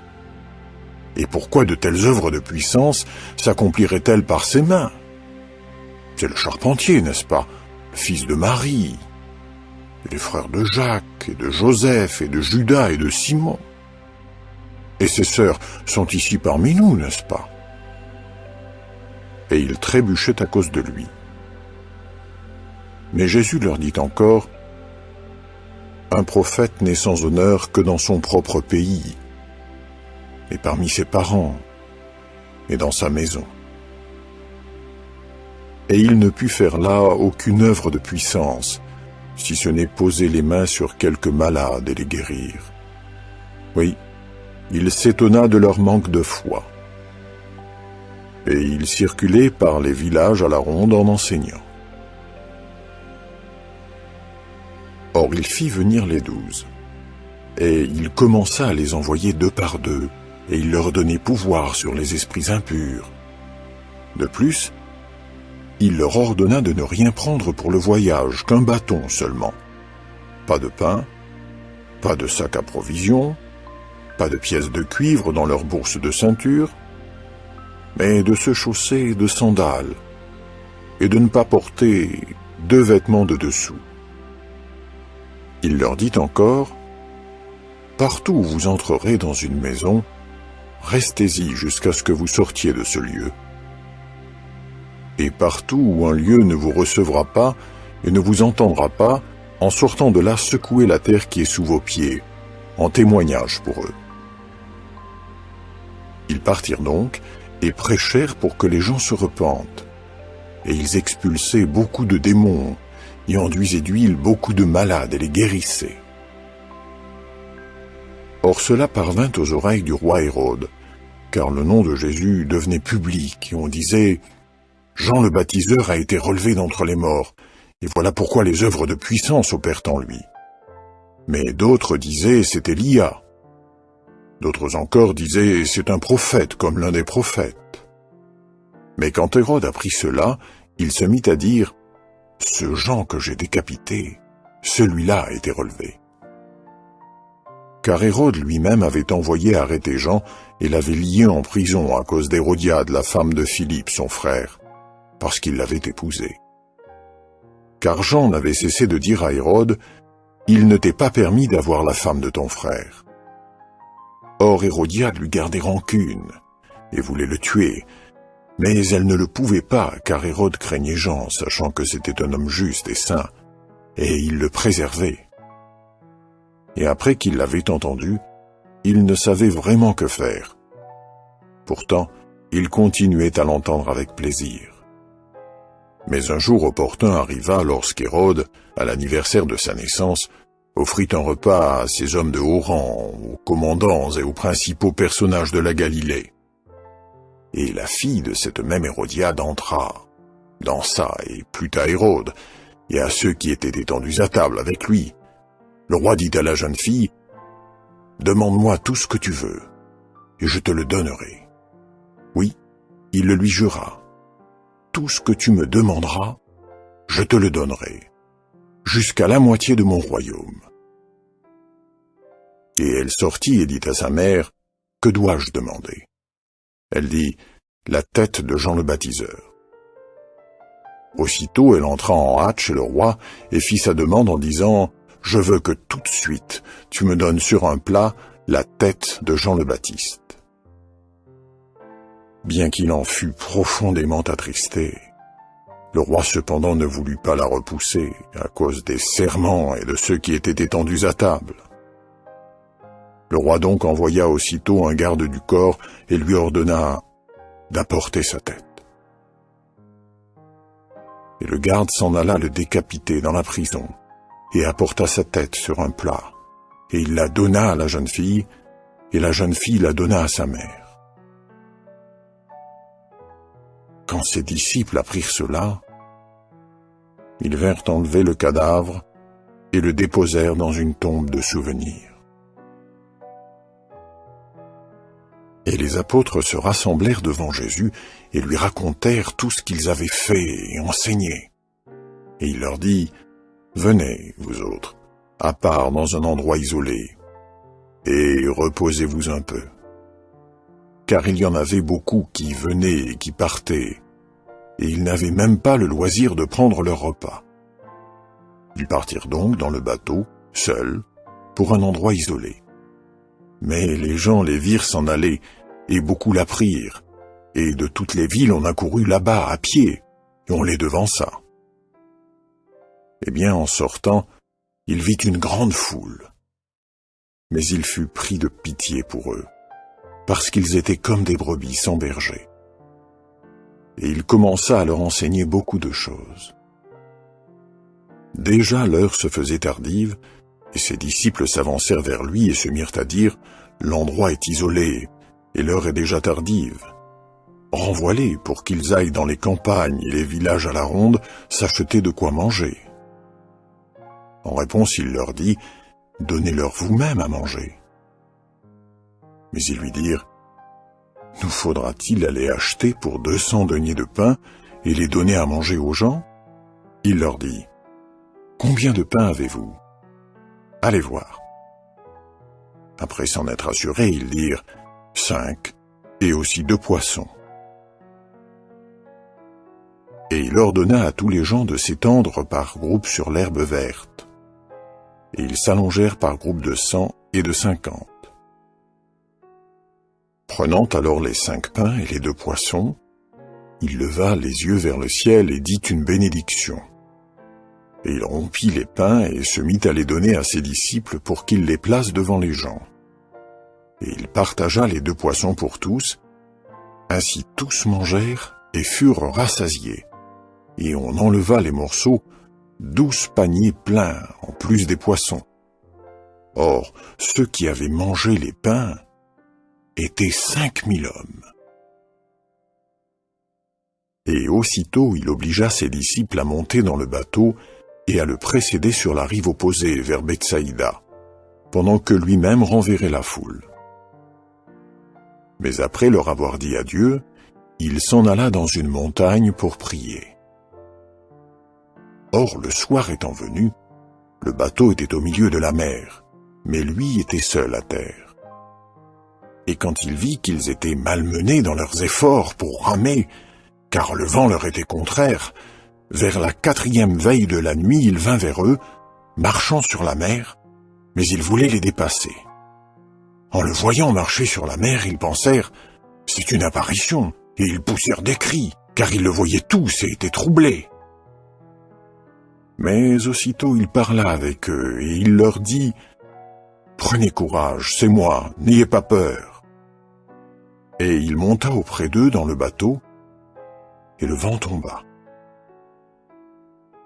Et pourquoi de telles œuvres de puissance s'accompliraient-elles par ses mains? C'est le charpentier, n'est-ce pas? Le fils de Marie, et les frères de Jacques, et de Joseph, et de Judas, et de Simon. Et ses sœurs sont ici parmi nous, n'est-ce pas? Et ils trébuchaient à cause de lui. Mais Jésus leur dit encore, « Un prophète n'est sans honneur que dans son propre pays, et parmi ses parents, et dans sa maison. » Et il ne put faire là aucune œuvre de puissance, si ce n'est poser les mains sur quelques malades et les guérir. Oui, il s'étonna de leur manque de foi. Et il circulait par les villages à la ronde en enseignant. Or il fit venir les 12, et il commença à les envoyer 2 par 2, et il leur donnait pouvoir sur les esprits impurs. De plus, il leur ordonna de ne rien prendre pour le voyage, qu'un bâton seulement. Pas de pain, pas de sac à provisions, pas de pièces de cuivre dans leur bourse de ceinture, mais de se chausser de sandales, et de ne pas porter 2 vêtements de dessous. Il leur dit encore, « Partout où vous entrerez dans une maison, restez-y jusqu'à ce que vous sortiez de ce lieu. Et partout où un lieu ne vous recevra pas et ne vous entendra pas, en sortant de là, secouez la terre qui est sous vos pieds, en témoignage pour eux. » Ils partirent donc et prêchèrent pour que les gens se repentent. Et ils expulsaient beaucoup de démons, et enduisaient d'huile beaucoup de malades et les guérissaient. Or cela parvint aux oreilles du roi Hérode, car le nom de Jésus devenait public, et on disait « Jean le baptiseur a été relevé d'entre les morts, et voilà pourquoi les œuvres de puissance opèrent en lui. » Mais d'autres disaient « C'est Élia ». D'autres encore disaient « C'est un prophète comme l'un des prophètes ». Mais quand Hérode apprit cela, il se mit à dire « Ce Jean que j'ai décapité, celui-là a été relevé. » Car Hérode lui-même avait envoyé arrêter Jean et l'avait lié en prison à cause d'Hérodiade, la femme de Philippe, son frère, parce qu'il l'avait épousée. Car Jean n'avait cessé de dire à Hérode, « Il ne t'est pas permis d'avoir la femme de ton frère. » Or Hérodiade lui gardait rancune et voulait le tuer, mais elle ne le pouvait pas, car Hérode craignait Jean, sachant que c'était un homme juste et saint, et il le préservait. Et après qu'il l'avait entendu, il ne savait vraiment que faire. Pourtant, il continuait à l'entendre avec plaisir. Mais un jour opportun arriva lorsqu'Hérode, à l'anniversaire de sa naissance, offrit un repas à ses hommes de haut rang, aux commandants et aux principaux personnages de la Galilée. Et la fille de cette même Hérodiade entra, dansa et plut à Hérode, et à ceux qui étaient étendus à table avec lui. Le roi dit à la jeune fille, « Demande-moi tout ce que tu veux, et je te le donnerai. » Oui, il le lui jura. « Tout ce que tu me demanderas, je te le donnerai, jusqu'à la moitié de mon royaume. » Et elle sortit et dit à sa mère, « Que dois-je demander ?» Elle dit, « La tête de Jean le baptiseur. » Aussitôt elle entra en hâte chez le roi et fit sa demande en disant, « Je veux que tout de suite tu me donnes sur un plat la tête de Jean le Baptiste. » Bien qu'il en fût profondément attristé, le roi cependant ne voulut pas la repousser à cause des serments et de ceux qui étaient étendus à table. Le roi donc envoya aussitôt un garde du corps et lui ordonna d'apporter sa tête. Et le garde s'en alla le décapiter dans la prison, et apporta sa tête sur un plat, et il la donna à la jeune fille, et la jeune fille la donna à sa mère. Quand ses disciples apprirent cela, ils vinrent enlever le cadavre et le déposèrent dans une tombe de souvenir. Et les apôtres se rassemblèrent devant Jésus et lui racontèrent tout ce qu'ils avaient fait et enseigné. Et il leur dit, « Venez, vous autres, à part dans un endroit isolé, et reposez-vous un peu. » Car il y en avait beaucoup qui venaient et qui partaient, et ils n'avaient même pas le loisir de prendre leur repas. Ils partirent donc dans le bateau, seuls, pour un endroit isolé. Mais les gens les virent s'en aller, et beaucoup l'apprirent, et de toutes les villes on accourut là-bas à pied, et on les devança. Eh bien, en sortant, il vit une grande foule. Mais il fut pris de pitié pour eux, parce qu'ils étaient comme des brebis sans berger. Et il commença à leur enseigner beaucoup de choses. Déjà l'heure se faisait tardive, et ses disciples s'avancèrent vers lui et se mirent à dire « L'endroit est isolé, et l'heure est déjà tardive. Renvoie-les pour qu'ils aillent dans les campagnes et les villages à la ronde s'acheter de quoi manger. » En réponse, il leur dit « Donnez-leur vous-même à manger. » Mais ils lui dirent « Nous faudra-t-il aller acheter pour 200 deniers de pain et les donner à manger aux gens ?» Il leur dit « Combien de pain avez-vous ? Allez voir. » Après s'en être assurés, ils dirent « 5 et aussi 2 poissons. » Et il ordonna à tous les gens de s'étendre par groupes sur l'herbe verte. Et ils s'allongèrent par groupes de 100 et de 50. Prenant alors les 5 pains et les 2 poissons, il leva les yeux vers le ciel et dit une bénédiction. Et il rompit les pains et se mit à les donner à ses disciples pour qu'ils les placent devant les gens. Et il partagea les 2 poissons pour tous. Ainsi tous mangèrent et furent rassasiés. Et on enleva les morceaux, 12 paniers pleins, en plus des poissons. Or, ceux qui avaient mangé les pains étaient 5000 hommes. Et aussitôt il obligea ses disciples à monter dans le bateau et à le précéder sur la rive opposée, vers Bethsaïda, pendant que lui-même renverrait la foule. Mais après leur avoir dit adieu, il s'en alla dans une montagne pour prier. Or, le soir étant venu, le bateau était au milieu de la mer, mais lui était seul à terre. Et quand il vit qu'ils étaient malmenés dans leurs efforts pour ramer, car le vent leur était contraire, vers la 4e veille de la nuit, il vint vers eux, marchant sur la mer, mais il voulait les dépasser. En le voyant marcher sur la mer, ils pensèrent « C'est une apparition », et ils poussèrent des cris, car ils le voyaient tous et étaient troublés. Mais aussitôt il parla avec eux, et il leur dit « Prenez courage, c'est moi, n'ayez pas peur. » Et il monta auprès d'eux dans le bateau, et le vent tomba.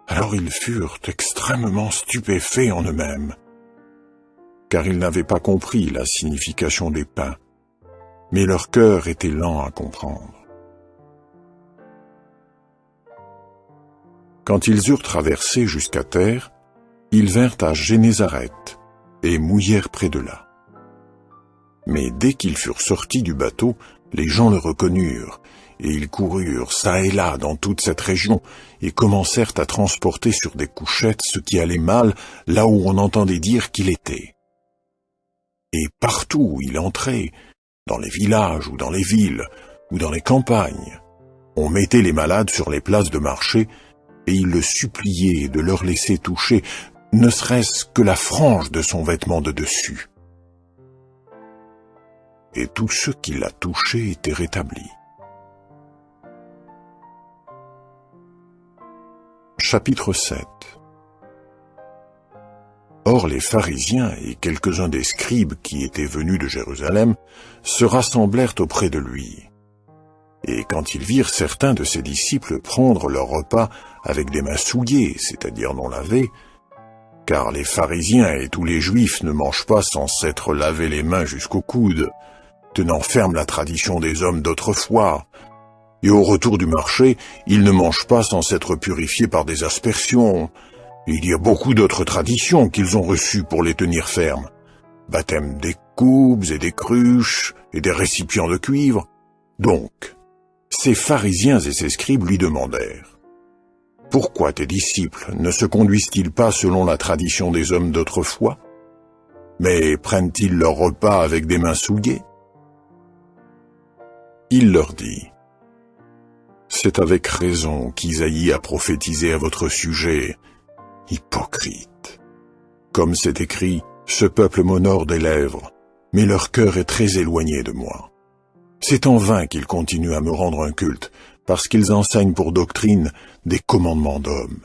Alors ils furent extrêmement stupéfaits en eux-mêmes, car ils n'avaient pas compris la signification des pains, mais leur cœur était lent à comprendre. Quand ils eurent traversé jusqu'à terre, ils vinrent à Génézareth et mouillèrent près de là. Mais dès qu'ils furent sortis du bateau, les gens le reconnurent, et ils coururent çà et là dans toute cette région, et commencèrent à transporter sur des couchettes ce qui allait mal là où on entendait dire qu'il était. Et partout où il entrait, dans les villages ou dans les villes, ou dans les campagnes, on mettait les malades sur les places de marché, et il le suppliait de leur laisser toucher, ne serait-ce que la frange de son vêtement de dessus. Et tous ceux qui la touchaient étaient rétablis. Chapitre 7. Or les pharisiens et quelques-uns des scribes qui étaient venus de Jérusalem se rassemblèrent auprès de lui. Et quand ils virent certains de ses disciples prendre leur repas avec des mains souillées, c'est-à-dire non lavées, car les pharisiens et tous les juifs ne mangent pas sans s'être lavé les mains jusqu'au coude, tenant ferme la tradition des hommes d'autrefois, et au retour du marché, ils ne mangent pas sans s'être purifiés par des aspersions. Il y a beaucoup d'autres traditions qu'ils ont reçues pour les tenir fermes. Baptême des coupes et des cruches et des récipients de cuivre. Donc, ces pharisiens et ces scribes lui demandèrent « Pourquoi tes disciples ne se conduisent-ils pas selon la tradition des hommes d'autrefois? Mais prennent-ils leur repas avec des mains souillées ?» Il leur dit C'est avec raison qu'Isaïe a prophétisé à votre sujet, hypocrite. Comme c'est écrit, ce peuple m'honore des lèvres, mais leur cœur est très éloigné de moi. C'est en vain qu'ils continuent à me rendre un culte, parce qu'ils enseignent pour doctrine des commandements d'hommes.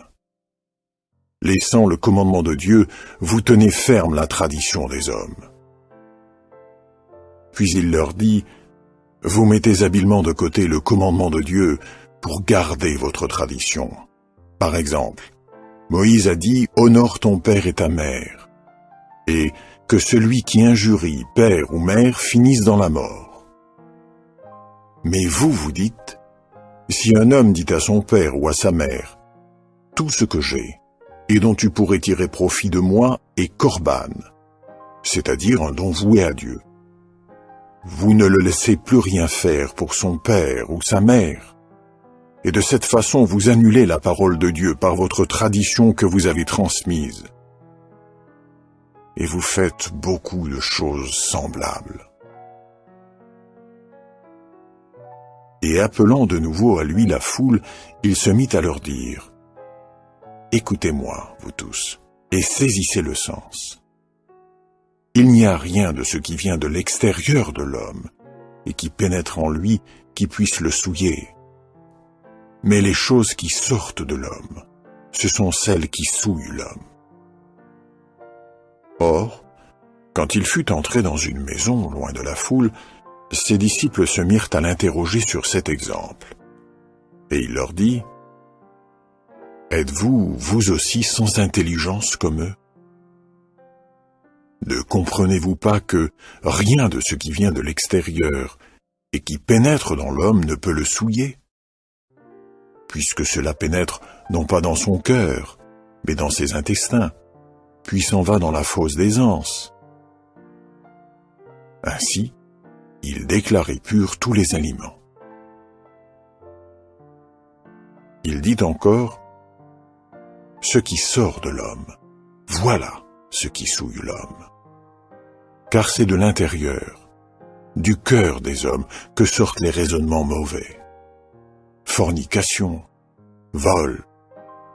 Laissant le commandement de Dieu, vous tenez ferme la tradition des hommes. Puis il leur dit, vous mettez habilement de côté le commandement de Dieu pour garder votre tradition. Par exemple, Moïse a dit, honore ton père et ta mère, et que celui qui injurie père ou mère finisse dans la mort. Mais vous, vous dites, si un homme dit à son père ou à sa mère, tout ce que j'ai, et dont tu pourrais tirer profit de moi, est corban, c'est-à-dire un don voué à Dieu. Vous ne le laissez plus rien faire pour son père ou sa mère, et de cette façon vous annulez la parole de Dieu par votre tradition que vous avez transmise. Et vous faites beaucoup de choses semblables. Et appelant de nouveau à lui la foule, il se mit à leur dire, « Écoutez-moi, vous tous, et saisissez le sens. Il n'y a rien de ce qui vient de l'extérieur de l'homme, et qui pénètre en lui, qui puisse le souiller. Mais les choses qui sortent de l'homme, ce sont celles qui souillent l'homme. » Or, quand il fut entré dans une maison, loin de la foule, ses disciples se mirent à l'interroger sur cet exemple. Et il leur dit, « Êtes-vous, vous aussi, sans intelligence comme eux? Ne comprenez-vous pas que rien de ce qui vient de l'extérieur et qui pénètre dans l'homme ne peut le souiller, puisque cela pénètre non pas dans son cœur, mais dans ses intestins, puis s'en va dans la fosse des anses. Ainsi, il déclarait purs tous les aliments. Il dit encore, « Ce qui sort de l'homme, voilà ce qui souille l'homme. Car c'est de l'intérieur, du cœur des hommes, que sortent les raisonnements mauvais. Fornication, vol,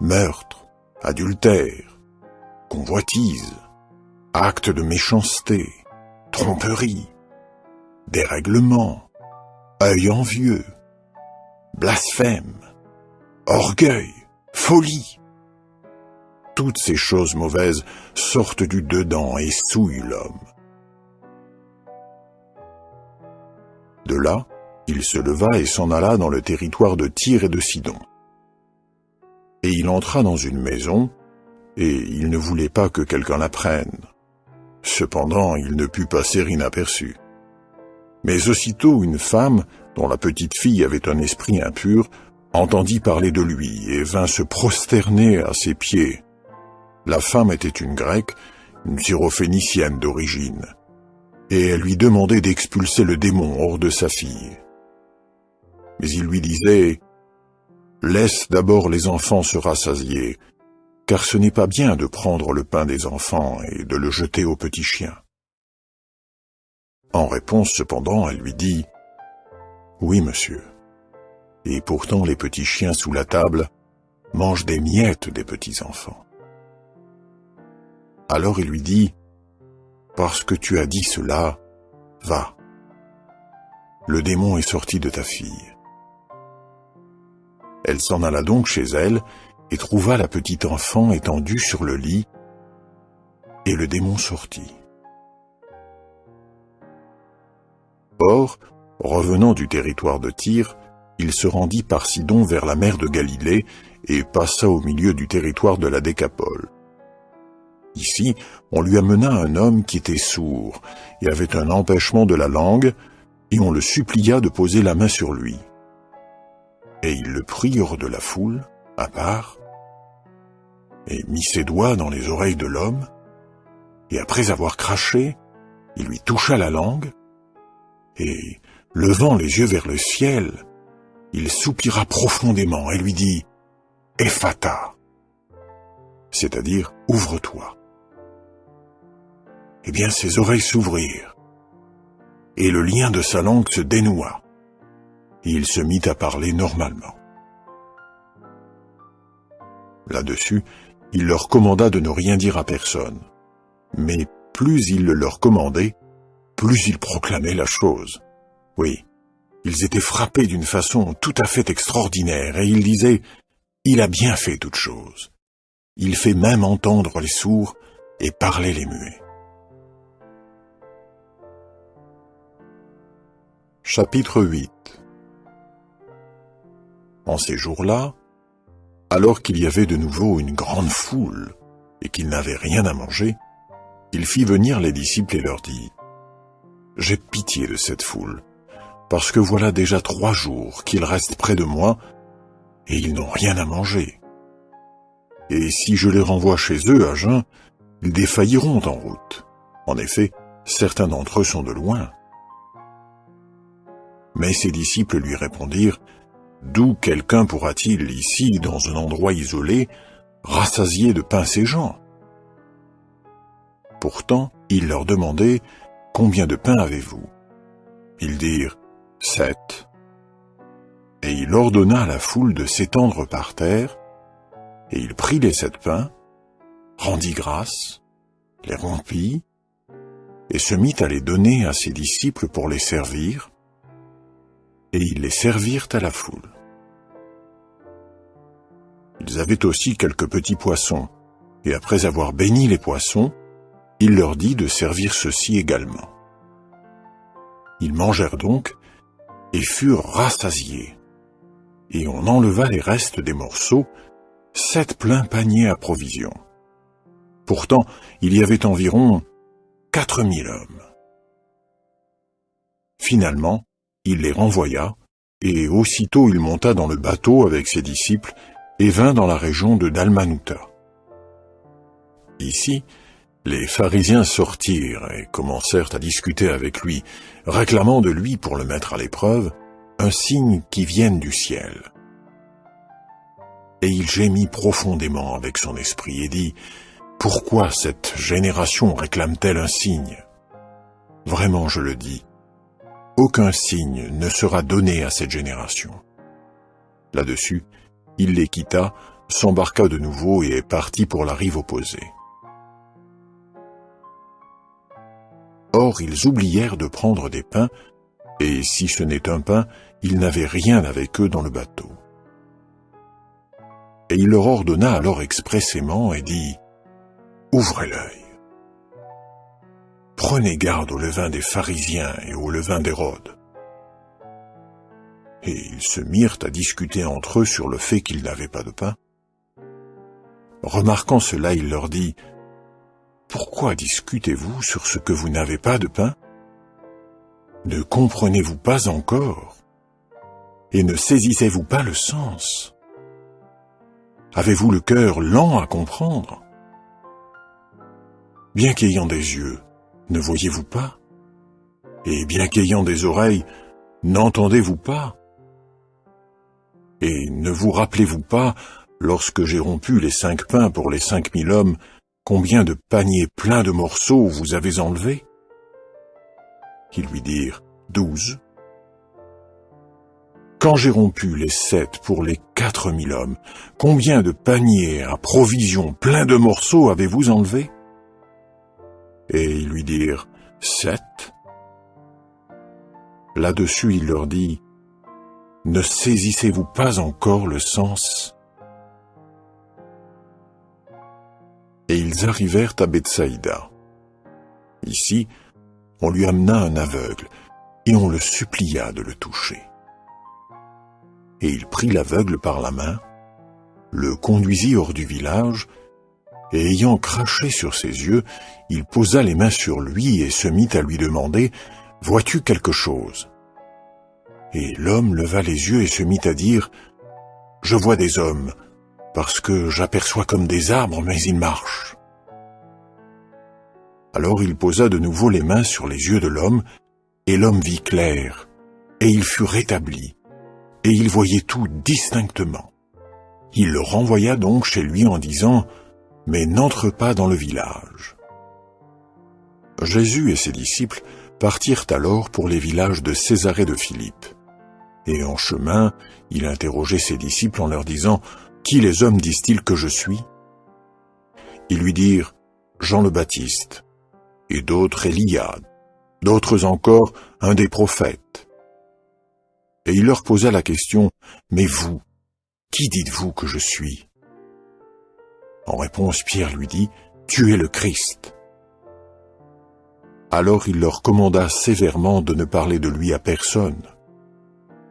meurtre, adultère, convoitise, actes de méchanceté, tromperie, dérèglement, œil envieux, blasphème, orgueil, folie. Toutes ces choses mauvaises sortent du dedans et souillent l'homme. » De là, il se leva et s'en alla dans le territoire de Tyr et de Sidon. Et il entra dans une maison, et il ne voulait pas que quelqu'un l'apprenne. Cependant, il ne put passer inaperçu. Mais aussitôt une femme, dont la petite fille avait un esprit impur, entendit parler de lui et vint se prosterner à ses pieds. La femme était une Grecque, une Syrophénicienne d'origine, et elle lui demandait d'expulser le démon hors de sa fille. Mais il lui disait, « Laisse d'abord les enfants se rassasier, car ce n'est pas bien de prendre le pain des enfants et de le jeter aux petits chiens. » En réponse, cependant, elle lui dit, « Oui, monsieur, et pourtant les petits chiens sous la table mangent des miettes des petits enfants. » Alors il lui dit, « Parce que tu as dit cela, va. Le démon est sorti de ta fille. » Elle s'en alla donc chez elle et trouva la petite enfant étendue sur le lit, et le démon sortit. Or, revenant du territoire de Tyr, il se rendit par Sidon vers la mer de Galilée et passa au milieu du territoire de la Décapole. Ici, on lui amena un homme qui était sourd et avait un empêchement de la langue, et on le supplia de poser la main sur lui. Et il le prit hors de la foule, à part, et mit ses doigts dans les oreilles de l'homme, et après avoir craché, il lui toucha la langue, et, levant les yeux vers le ciel, il soupira profondément et lui dit « Ephata », c'est-à-dire « Ouvre-toi ». Eh bien, ses oreilles s'ouvrirent, et le lien de sa langue se dénoua, et il se mit à parler normalement. Là-dessus, il leur commanda de ne rien dire à personne. Mais plus il le leur commandait, plus ils proclamaient la chose. Oui, ils étaient frappés d'une façon tout à fait extraordinaire, et ils disaient « Il a bien fait toutes choses. Il fait même entendre les sourds et parler les muets. » Chapitre 8. En ces jours-là, alors qu'il y avait de nouveau une grande foule et qu'ils n'avaient rien à manger, il fit venir les disciples et leur dit « J'ai pitié de cette foule, parce que voilà déjà 3 jours qu'ils restent près de moi et ils n'ont rien à manger. Et si je les renvoie chez eux à jeun, ils défailliront en route. En effet, certains d'entre eux sont de loin. » Mais ses disciples lui répondirent « D'où quelqu'un pourra-t-il, ici, dans un endroit isolé, rassasier de pain ces gens ?» Pourtant, il leur demandait « Combien de pain avez-vous » Ils dirent « 7. » Et il ordonna à la foule de s'étendre par terre, et il prit les 7 pains, rendit grâce, les rompit, et se mit à les donner à ses disciples pour les servir, et ils les servirent à la foule. Ils avaient aussi quelques petits poissons, et après avoir béni les poissons, il leur dit de servir ceux-ci également. Ils mangèrent donc, et furent rassasiés, et on enleva les restes des morceaux, 7 pleins paniers à provisions. Pourtant, il y avait environ 4000 hommes. Finalement, il les renvoya, et aussitôt il monta dans le bateau avec ses disciples et vint dans la région de Dalmanutha. Ici, les pharisiens sortirent et commencèrent à discuter avec lui, réclamant de lui, pour le mettre à l'épreuve, un signe qui vienne du ciel. Et il gémit profondément avec son esprit et dit « Pourquoi cette génération réclame-t-elle un signe ? Vraiment, je le dis, aucun signe ne sera donné à cette génération. » Là-dessus, il les quitta, s'embarqua de nouveau et est parti pour la rive opposée. Or, ils oublièrent de prendre des pains, et si ce n'est un pain, ils n'avaient rien avec eux dans le bateau. Et il leur ordonna alors expressément et dit « Ouvrez l'œil. Prenez garde au levain des pharisiens et au levain d'Hérode. » Et ils se mirent à discuter entre eux sur le fait qu'ils n'avaient pas de pain. Remarquant cela, il leur dit « Pourquoi discutez-vous sur ce que vous n'avez pas de pain ? Ne comprenez-vous pas encore ? Et ne saisissez-vous pas le sens ? Avez-vous le cœur lent à comprendre ? Bien qu'ayant des yeux, ne voyez-vous pas ? Et bien qu'ayant des oreilles, n'entendez-vous pas ? Et ne vous rappelez-vous pas, lorsque j'ai rompu les 5 pains pour les 5000 hommes, combien de paniers pleins de morceaux vous avez enlevés ? Ils lui dirent 12. Quand j'ai rompu les 7 pour les 4000 hommes, combien de paniers à provisions pleins de morceaux avez-vous enlevés ? Et ils lui dirent 7. Là-dessus, il leur dit « Ne saisissez-vous pas encore le sens ?» Et ils arrivèrent à Bethsaïda. Ici, on lui amena un aveugle, et on le supplia de le toucher. Et il prit l'aveugle par la main, le conduisit hors du village, et ayant craché sur ses yeux, il posa les mains sur lui et se mit à lui demander « Vois-tu quelque chose ?» Et l'homme leva les yeux et se mit à dire « Je vois des hommes, parce que j'aperçois comme des arbres, mais ils marchent. » Alors il posa de nouveau les mains sur les yeux de l'homme, et l'homme vit clair, et il fut rétabli, et il voyait tout distinctement. Il le renvoya donc chez lui en disant « Mais n'entre pas dans le village. » Jésus et ses disciples partirent alors pour les villages de Césarée de Philippe. Et en chemin, il interrogeait ses disciples en leur disant Qui les hommes disent-ils que je suis ? Ils lui dirent, Jean le Baptiste, et d'autres Élia, d'autres encore un des prophètes. Et il leur posa la question, mais vous, qui dites-vous que je suis ? En réponse, Pierre lui dit, tu es le Christ. Alors il leur commanda sévèrement de ne parler de lui à personne.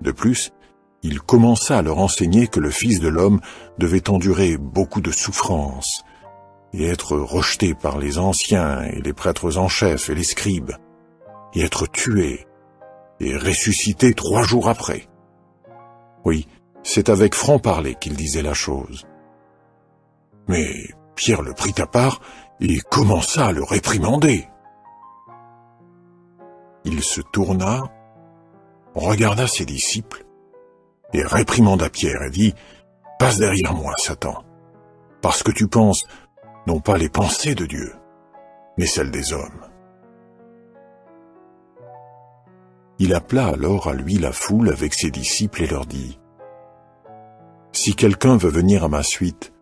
De plus, il commença à leur enseigner que le Fils de l'homme devait endurer beaucoup de souffrances et être rejeté par les anciens et les prêtres en chef et les scribes, et être tué et ressuscité 3 jours après. Oui, c'est avec franc-parler qu'il disait la chose. Mais Pierre le prit à part et commença à le réprimander. Il se tourna, regarda ses disciples, et réprimanda Pierre et dit, « Passe derrière moi, Satan, parce que tu penses non pas les pensées de Dieu, mais celles des hommes. » Il appela alors à lui la foule avec ses disciples et leur dit, « Si quelqu'un veut venir à ma suite,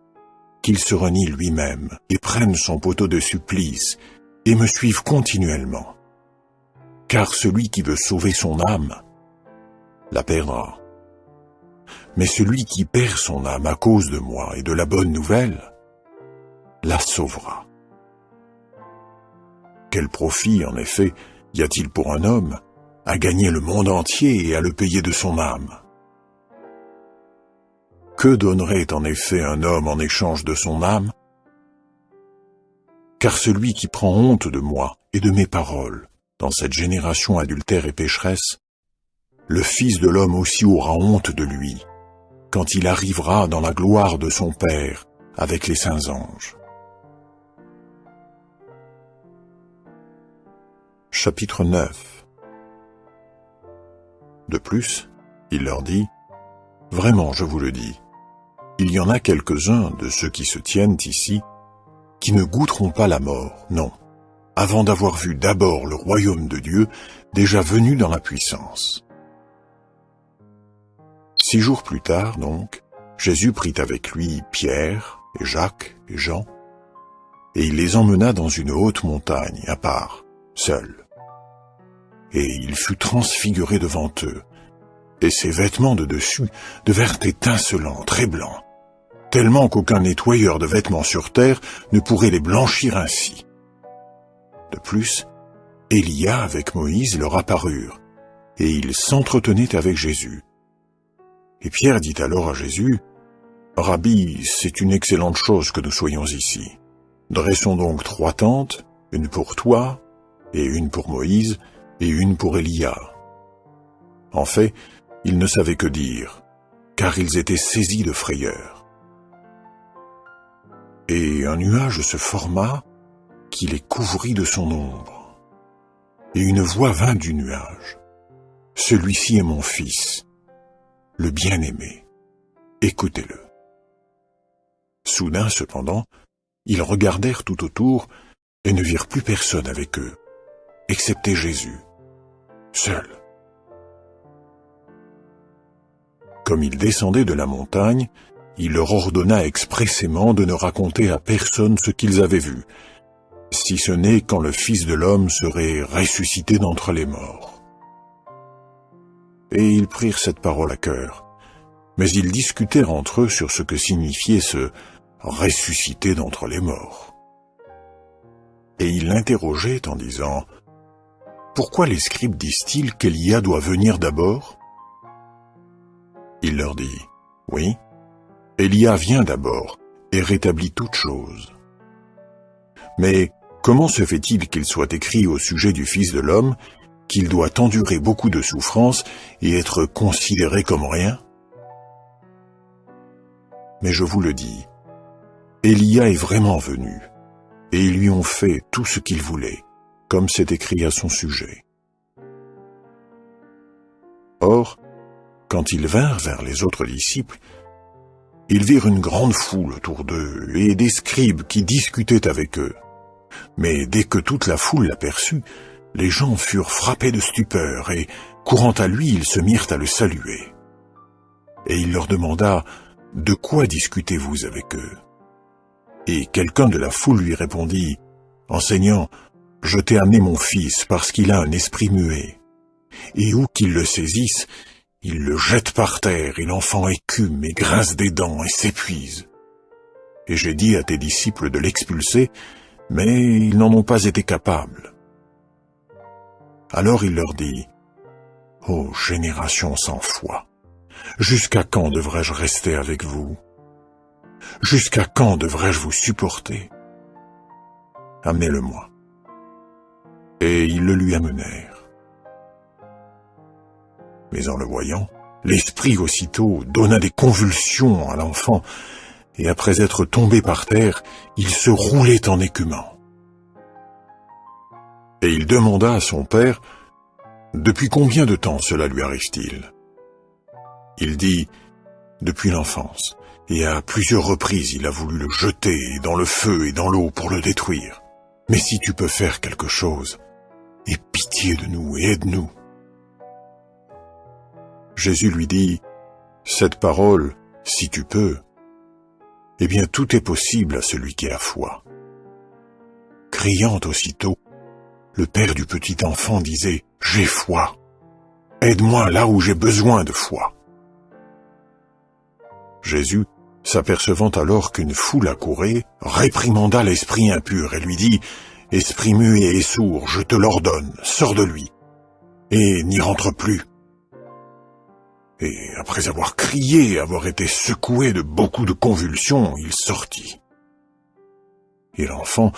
qu'il se renie lui-même et prenne son poteau de supplice et me suive continuellement. Car celui qui veut sauver son âme la perdra. Mais celui qui perd son âme à cause de moi et de la bonne nouvelle la sauvera. Quel profit, en effet, y a-t-il pour un homme à gagner le monde entier et à le payer de son âme ? Que donnerait en effet un homme en échange de son âme ? Car celui qui prend honte de moi et de mes paroles dans cette génération adultère et pécheresse, le Fils de l'homme aussi aura honte de lui, quand il arrivera dans la gloire de son Père avec les saints anges. Chapitre 9. De plus, il leur dit, « Vraiment, je vous le dis, il y en a quelques-uns de ceux qui se tiennent ici qui ne goûteront pas la mort, non, avant d'avoir vu d'abord le royaume de Dieu déjà venu dans la puissance. » 6 jours plus tard, donc, Jésus prit avec lui Pierre et Jacques et Jean, et il les emmena dans une haute montagne, à part, seul. Et il fut transfiguré devant eux, et ses vêtements de dessus devinrent étincelants, très blancs, tellement qu'aucun nettoyeur de vêtements sur terre ne pourrait les blanchir ainsi. De plus, Élia avec Moïse leur apparurent, et ils s'entretenaient avec Jésus. Et Pierre dit alors à Jésus, « Rabbi, c'est une excellente chose que nous soyons ici. Dressons donc 3 tentes, une pour toi, et une pour Moïse, et une pour Élia. » En fait, ils ne savaient que dire, car ils étaient saisis de frayeur. Et un nuage se forma qui les couvrit de son ombre. Et une voix vint du nuage. « Celui-ci est mon fils, le bien-aimé. Écoutez-le. » Soudain, cependant, ils regardèrent tout autour et ne virent plus personne avec eux, excepté Jésus, seul. Comme ils descendaient de la montagne, il leur ordonna expressément de ne raconter à personne ce qu'ils avaient vu, si ce n'est quand le Fils de l'homme serait ressuscité d'entre les morts. Et ils prirent cette parole à cœur, mais ils discutèrent entre eux sur ce que signifiait ce « ressuscité d'entre les morts ». Et ils l'interrogeaient en disant « Pourquoi les scribes disent-ils qu'Élia doit venir d'abord ?» Il leur dit « Oui, Élia vient d'abord et rétablit toutes choses. Mais comment se fait-il qu'il soit écrit au sujet du Fils de l'homme qu'il doit endurer beaucoup de souffrances et être considéré comme rien ? Mais je vous le dis, Élia est vraiment venu, et ils lui ont fait tout ce qu'il voulait, comme c'est écrit à son sujet. Or, quand ils vinrent vers les autres disciples, ils virent une grande foule autour d'eux et des scribes qui discutaient avec eux. Mais dès que toute la foule l'aperçut, les gens furent frappés de stupeur et, courant à lui, ils se mirent à le saluer. Et il leur demanda de quoi discutez-vous avec eux? Et quelqu'un de la foule lui répondit, Enseignant, je t'ai amené mon fils parce qu'il a un esprit muet. Et où qu'il le saisisse, il le jette par terre et l'enfant écume et grince des dents et s'épuise. Et j'ai dit à tes disciples de l'expulser, mais ils n'en ont pas été capables. Alors il leur dit, Ô génération sans foi, jusqu'à quand devrais-je rester avec vous? Jusqu'à quand devrais-je vous supporter? Amenez-le-moi. Et ils le lui amenèrent. Mais en le voyant, l'esprit aussitôt donna des convulsions à l'enfant, et après être tombé par terre, il se roulait en écumant. Et il demanda à son père, Depuis combien de temps cela lui arrive-t-il? Il dit, Depuis l'enfance, et à plusieurs reprises il a voulu le jeter dans le feu et dans l'eau pour le détruire. Mais si tu peux faire quelque chose, aie pitié de nous et aide-nous. Jésus lui dit, Cette parole, si tu peux, eh bien tout est possible à celui qui a foi. Criant aussitôt, le père du petit enfant disait, J'ai foi. Aide-moi là où j'ai besoin de foi. Jésus, s'apercevant alors qu'une foule accourait, réprimanda l'esprit impur et lui dit, Esprit muet et sourd, je te l'ordonne, sors de lui, et n'y rentre plus. Et après avoir crié et avoir été secoué de beaucoup de convulsions, il sortit. Et l'enfant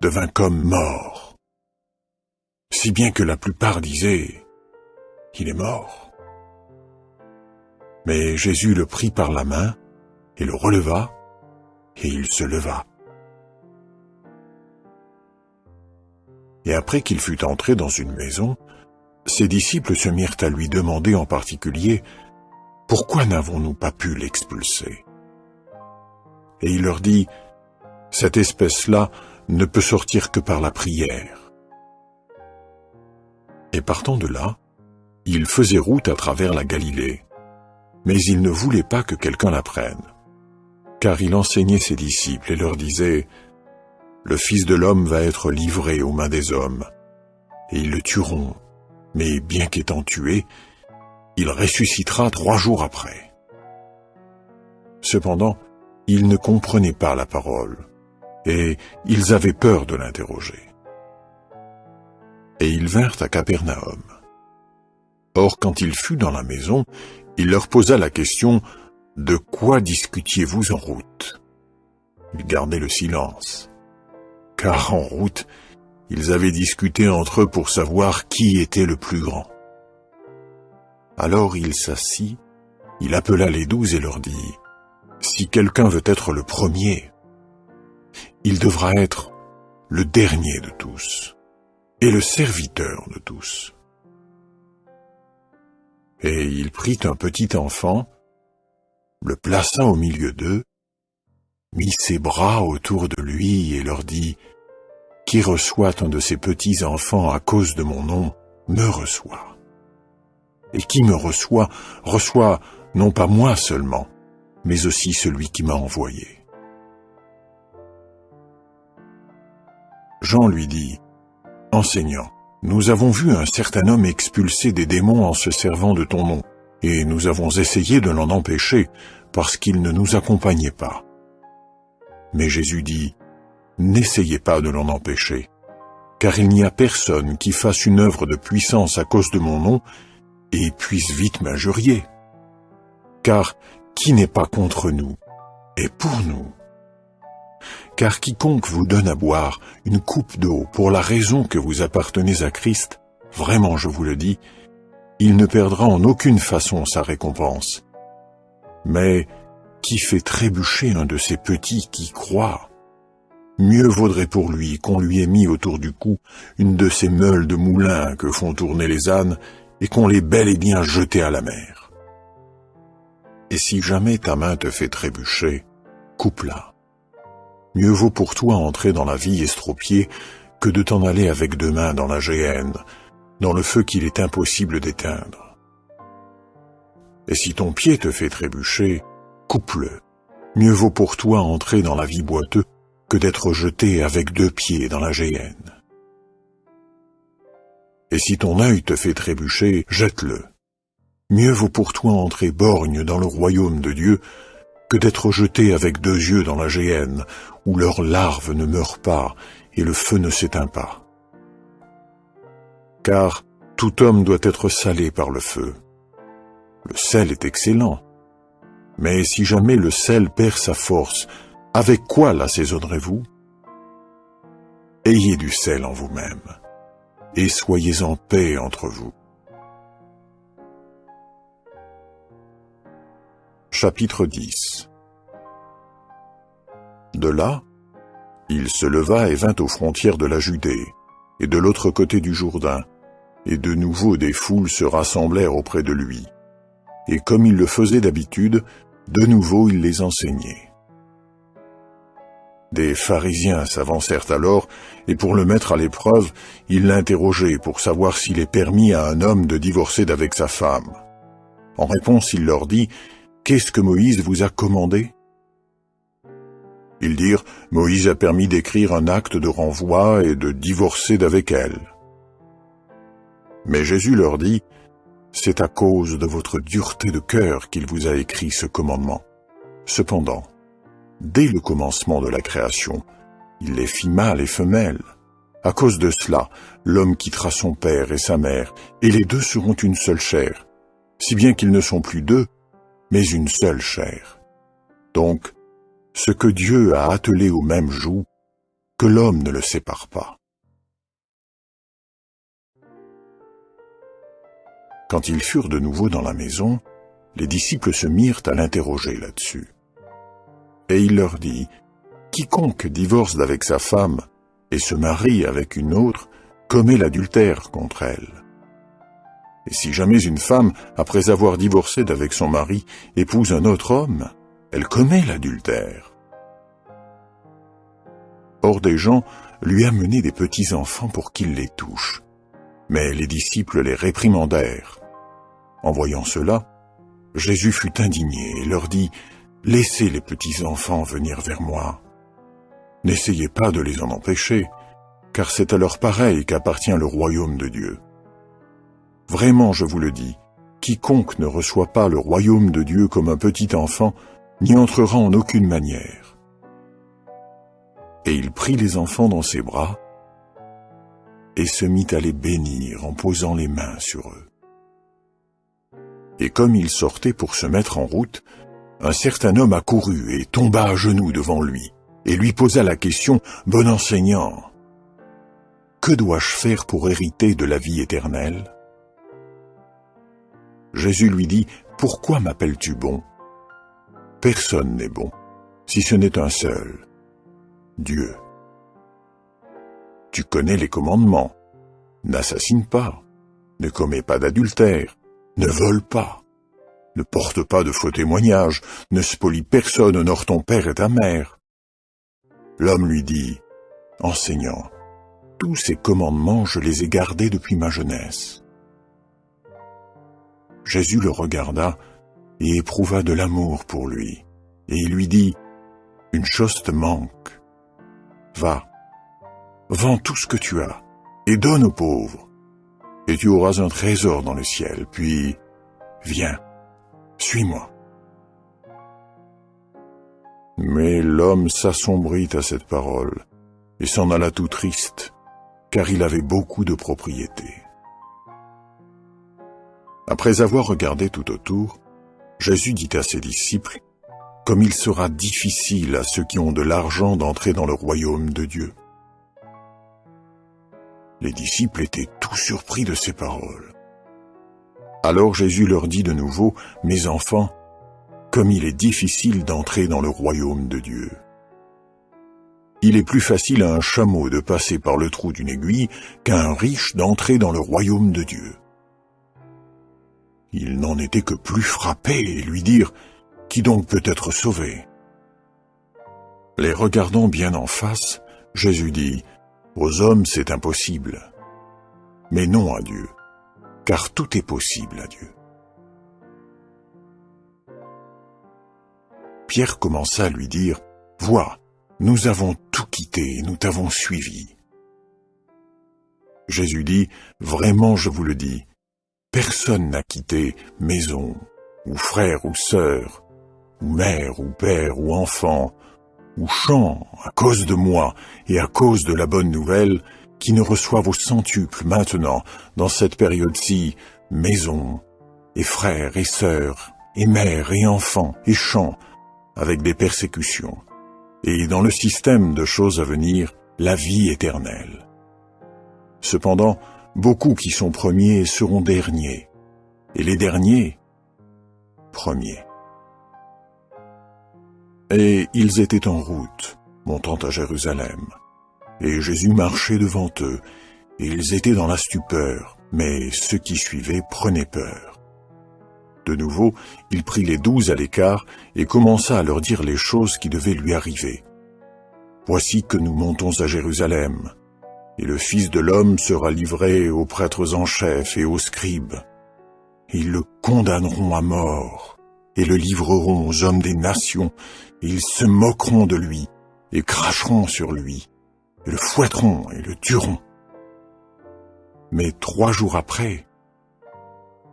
devint comme mort, si bien que la plupart disaient, Il est mort. Mais Jésus le prit par la main, et le releva, et il se leva. Et après qu'il fut entré dans une maison, ses disciples se mirent à lui demander en particulier, Pourquoi n'avons-nous pas pu l'expulser? Et il leur dit, Cette espèce-là ne peut sortir que par la prière. Et partant de là, il faisait route à travers la Galilée, mais il ne voulait pas que quelqu'un l'apprenne, car il enseignait ses disciples et leur disait, Le Fils de l'homme va être livré aux mains des hommes, et ils le tueront, mais bien qu'étant tué, il ressuscitera 3 jours après. Cependant, ils ne comprenaient pas la parole, et ils avaient peur de l'interroger. Et ils vinrent à Capernaum. Or, quand il fut dans la maison, il leur posa la question, De quoi discutiez-vous en route? Ils gardaient le silence, car en route, ils avaient discuté entre eux pour savoir qui était le plus grand. Alors il s'assit, il appela les 12 et leur dit, Si quelqu'un veut être le premier, il devra être le dernier de tous, et le serviteur de tous. Et il prit un petit enfant, le plaça au milieu d'eux, mit ses bras autour de lui et leur dit, Qui reçoit un de ces petits enfants à cause de mon nom, me reçoit. Et qui me reçoit, reçoit non pas moi seulement, mais aussi celui qui m'a envoyé. Jean lui dit, Enseignant, nous avons vu un certain homme expulser des démons en se servant de ton nom, et nous avons essayé de l'en empêcher, parce qu'il ne nous accompagnait pas. Mais Jésus dit, N'essayez pas de l'en empêcher, car il n'y a personne qui fasse une œuvre de puissance à cause de mon nom, et puisse vite m'injurier. Car qui n'est pas contre nous, est pour nous. Car quiconque vous donne à boire une coupe d'eau pour la raison que vous appartenez à Christ, vraiment je vous le dis, il ne perdra en aucune façon sa récompense. Mais qui fait trébucher un de ces petits qui croient, mieux vaudrait pour lui qu'on lui ait mis autour du cou une de ces meules de moulin que font tourner les ânes et qu'on l'ait bel et bien jeté à la mer. Et si jamais ta main te fait trébucher, coupe-la. Mieux vaut pour toi entrer dans la vie estropiée que de t'en aller avec 2 mains dans la géhenne, dans le feu qu'il est impossible d'éteindre. Et si ton pied te fait trébucher, coupe-le. Mieux vaut pour toi entrer dans la vie boiteux que d'être jeté avec 2 pieds dans la géhenne. Et si ton œil te fait trébucher, jette-le. Mieux vaut pour toi entrer borgne dans le royaume de Dieu que d'être jeté avec 2 yeux dans la géhenne, où leurs larves ne meurent pas et le feu ne s'éteint pas. Car tout homme doit être salé par le feu. Le sel est excellent, mais si jamais le sel perd sa force, avec quoi l'assaisonnerez-vous? Ayez du sel en vous-même, et soyez en paix entre vous. Chapitre 10. De là, il se leva et vint aux frontières de la Judée, et de l'autre côté du Jourdain, et de nouveau des foules se rassemblèrent auprès de lui. Et comme il le faisait d'habitude, de nouveau il les enseignait. Des pharisiens s'avancèrent alors, et pour le mettre à l'épreuve, ils l'interrogeaient pour savoir s'il est permis à un homme de divorcer d'avec sa femme. En réponse, il leur dit, « Qu'est-ce que Moïse vous a commandé ?» Ils dirent, « Moïse a permis d'écrire un acte de renvoi et de divorcer d'avec elle. » Mais Jésus leur dit, « C'est à cause de votre dureté de cœur qu'il vous a écrit ce commandement. Cependant, dès le commencement de la création, il les fit mâles et femelles. À cause de cela, l'homme quittera son père et sa mère, et les 2 seront une seule chair, si bien qu'ils ne sont plus 2, mais une seule chair. Donc, ce que Dieu a attelé au même joug, que l'homme ne le sépare pas. » Quand ils furent de nouveau dans la maison, les disciples se mirent à l'interroger là-dessus. Et il leur dit, « Quiconque divorce d'avec sa femme et se marie avec une autre, commet l'adultère contre elle. Et si jamais une femme, après avoir divorcé d'avec son mari, épouse un autre homme, elle commet l'adultère. » Or des gens lui amenaient des petits-enfants pour qu'il les touche. Mais les disciples les réprimandèrent. En voyant cela, Jésus fut indigné et leur dit, « Laissez les petits-enfants venir vers moi. N'essayez pas de les en empêcher, car c'est à leurs pareils qu'appartient le royaume de Dieu. Vraiment, je vous le dis, quiconque ne reçoit pas le royaume de Dieu comme un petit enfant n'y entrera en aucune manière. » Et il prit les enfants dans ses bras et se mit à les bénir en posant les mains sur eux. Et comme il sortait pour se mettre en route, un certain homme accourut et tomba à genoux devant lui, et lui posa la question, « Bon enseignant, que dois-je faire pour hériter de la vie éternelle ?» Jésus lui dit, « Pourquoi m'appelles-tu bon? Personne n'est bon, si ce n'est un seul, Dieu. Tu connais les commandements. N'assassine pas, ne commets pas d'adultère, ne vole pas, ne porte pas de faux témoignages, ne spolie personne, honore ton père et ta mère. » L'homme lui dit, « Enseignant, tous ces commandements je les ai gardés depuis ma jeunesse. » Jésus le regarda et éprouva de l'amour pour lui, et il lui dit, « Une chose te manque. Va, vends tout ce que tu as, et donne aux pauvres, et tu auras un trésor dans le ciel, puis viens, suis-moi. » Mais l'homme s'assombrit à cette parole, et s'en alla tout triste, car il avait beaucoup de propriétés. Après avoir regardé tout autour, Jésus dit à ses disciples, « Comme il sera difficile à ceux qui ont de l'argent d'entrer dans le royaume de Dieu. » Les disciples étaient tout surpris de ces paroles. Alors Jésus leur dit de nouveau, « Mes enfants, comme il est difficile d'entrer dans le royaume de Dieu. Il est plus facile à un chameau de passer par le trou d'une aiguille qu'à un riche d'entrer dans le royaume de Dieu. » Ils n'en étaient que plus frappés et lui dirent, « Qui donc peut être sauvé ?» Les regardant bien en face, Jésus dit, « Aux hommes c'est impossible, mais non à Dieu, car tout est possible à Dieu. » Pierre commença à lui dire, « Vois, nous avons tout quitté et nous t'avons suivi. » Jésus dit, « Vraiment, je vous le dis, personne n'a quitté maison, ou frère ou sœur, ou mère ou père ou enfant, ou champ, à cause de moi et à cause de la bonne nouvelle, qui ne reçoivent au centuple maintenant, dans cette période-ci, maison, et frères et sœurs, et mères et enfants, et champs, avec des persécutions, et dans le système de choses à venir, la vie éternelle. Cependant, beaucoup qui sont premiers seront derniers, et les derniers, premiers. » Et ils étaient en route, montant à Jérusalem. Et Jésus marchait devant eux, et ils étaient dans la stupeur, mais ceux qui suivaient prenaient peur. De nouveau, il prit les 12 à l'écart et commença à leur dire les choses qui devaient lui arriver. « Voici que nous montons à Jérusalem, et le Fils de l'homme sera livré aux prêtres en chef et aux scribes. Ils le condamneront à mort, et le livreront aux hommes des nations, et ils se moqueront de lui, et cracheront sur lui, et le fouetteront et le tueront. Mais 3 jours après,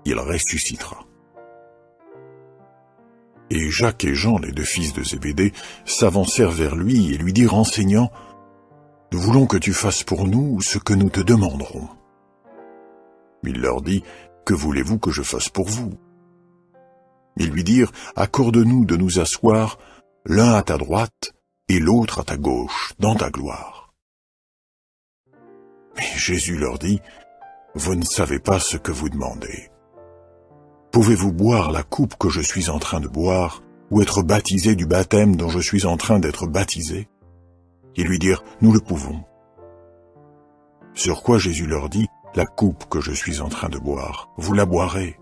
il ressuscitera. » Et Jacques et Jean, les 2 fils de Zébédée, s'avancèrent vers lui et lui dirent, « Enseignant, nous voulons que tu fasses pour nous ce que nous te demanderons. » Il leur dit, « Que voulez-vous que je fasse pour vous ?» Ils lui dirent, « Accorde-nous de nous asseoir, l'un à ta droite et l'autre à ta gauche, dans ta gloire. » Mais Jésus leur dit, « Vous ne savez pas ce que vous demandez. Pouvez-vous boire la coupe que je suis en train de boire, ou être baptisé du baptême dont je suis en train d'être baptisé ?» Ils lui dirent, « Nous le pouvons. » Sur quoi Jésus leur dit, « La coupe que je suis en train de boire, vous la boirez,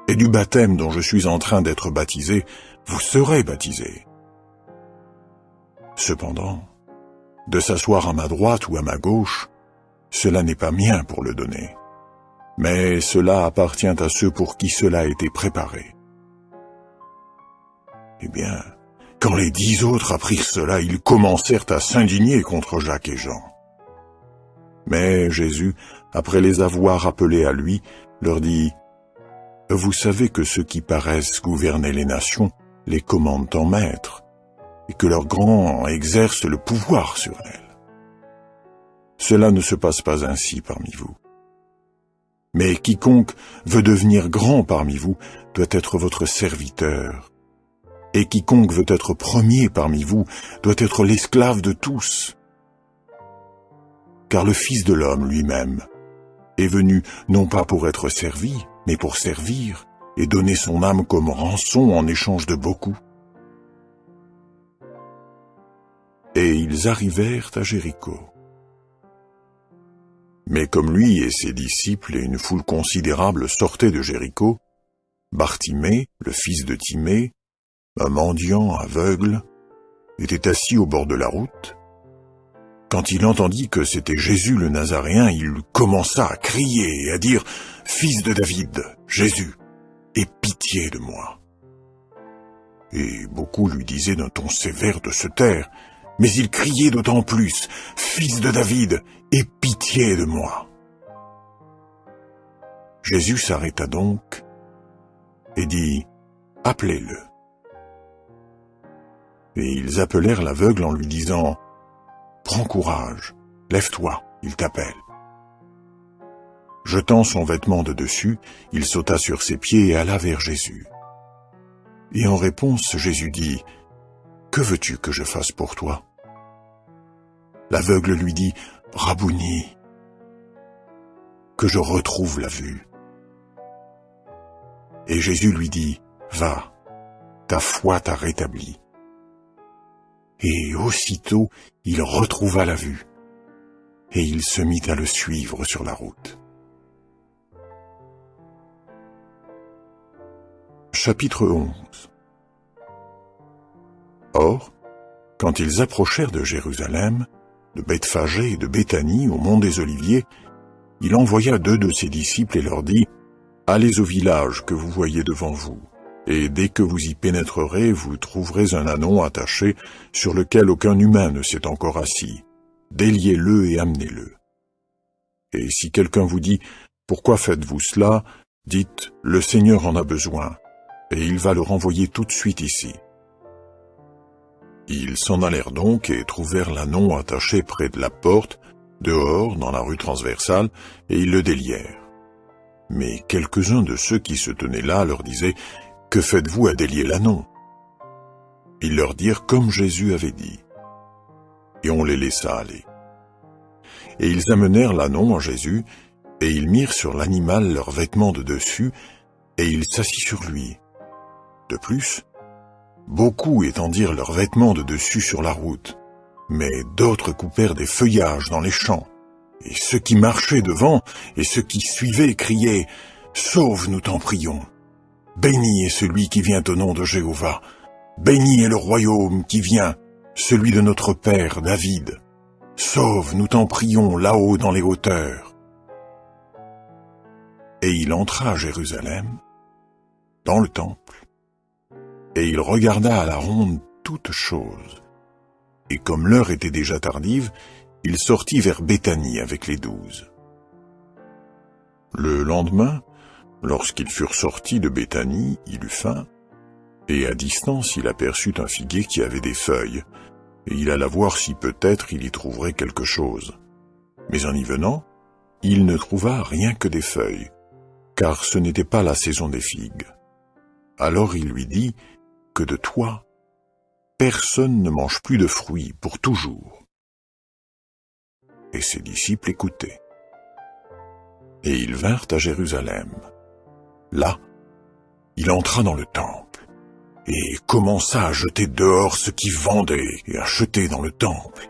et du baptême dont je suis en train d'être baptisé, vous serez baptisés. Cependant, de s'asseoir à ma droite ou à ma gauche, cela n'est pas mien pour le donner, mais cela appartient à ceux pour qui cela a été préparé. » Eh bien, quand les 10 autres apprirent cela, ils commencèrent à s'indigner contre Jacques et Jean. Mais Jésus, après les avoir appelés à lui, leur dit, « Vous savez que ceux qui paraissent gouverner les nations les commandent en maître, et que leurs grands exercent le pouvoir sur elles. Cela ne se passe pas ainsi parmi vous. Mais quiconque veut devenir grand parmi vous doit être votre serviteur, et quiconque veut être premier parmi vous doit être l'esclave de tous. Car le Fils de l'homme lui-même est venu non pas pour être servi, mais pour servir et donner son âme comme rançon en échange de beaucoup. » Et ils arrivèrent à Jéricho. Mais comme lui et ses disciples et une foule considérable sortaient de Jéricho, Bartimée, le fils de Timée, un mendiant aveugle, était assis au bord de la route. Quand il entendit que c'était Jésus le Nazaréen, il commença à crier et à dire « Fils de David, Jésus, aie pitié de moi !» Et beaucoup lui disaient d'un ton sévère de se taire, mais il criait d'autant plus « Fils de David, aie pitié de moi !» Jésus s'arrêta donc et dit « Appelez-le !» Et ils appelèrent l'aveugle en lui disant « Prends courage, lève-toi, il t'appelle. » Jetant son vêtement de dessus, il sauta sur ses pieds et alla vers Jésus. Et en réponse, Jésus dit « Que veux-tu que je fasse pour toi ?» L'aveugle lui dit « Rabouni, que je retrouve la vue. » Et Jésus lui dit « Va, ta foi t'a rétabli. » Et aussitôt il retrouva la vue, et il se mit à le suivre sur la route. Chapitre 11. Or, quand ils approchèrent de Jérusalem, de Bethphagée et de Béthanie, au mont des Oliviers, il envoya 2 de ses disciples et leur dit « Allez au village que vous voyez devant vous, et dès que vous y pénétrerez, vous trouverez un ânon attaché sur lequel aucun humain ne s'est encore assis. Déliez-le et amenez-le. Et si quelqu'un vous dit « Pourquoi faites-vous cela ?» dites « Le Seigneur en a besoin, et il va le renvoyer tout de suite ici. » Ils s'en allèrent donc et trouvèrent l'ânon attaché près de la porte, dehors, dans la rue transversale, et ils le délièrent. Mais quelques-uns de ceux qui se tenaient là leur disaient « Que faites-vous à délier l'ânon ?» Ils leur dirent comme Jésus avait dit. Et on les laissa aller. Et ils amenèrent l'ânon à Jésus, et ils mirent sur l'animal leurs vêtements de dessus, et il s'assit sur lui. De plus, beaucoup étendirent leurs vêtements de dessus sur la route, mais d'autres coupèrent des feuillages dans les champs. Et ceux qui marchaient devant et ceux qui suivaient criaient « Sauve-nous, t'en prions ! Béni est celui qui vient au nom de Jéhovah. Béni est le royaume qui vient, celui de notre père David. Sauve, nous t'en prions, là-haut dans les hauteurs. » Et il entra à Jérusalem, dans le temple, et il regarda à la ronde toutes choses. Et comme l'heure était déjà tardive, il sortit vers Béthanie avec les 12. Le lendemain, lorsqu'ils furent sortis de Béthanie, il eut faim, et à distance il aperçut un figuier qui avait des feuilles, et il alla voir si peut-être il y trouverait quelque chose. Mais en y venant, il ne trouva rien que des feuilles, car ce n'était pas la saison des figues. Alors il lui dit que de toi, personne ne mange plus de fruits pour toujours. Et ses disciples écoutaient. Et ils vinrent à Jérusalem. Là, il entra dans le temple, et commença à jeter dehors ceux qui vendaient et achetaient dans le temple.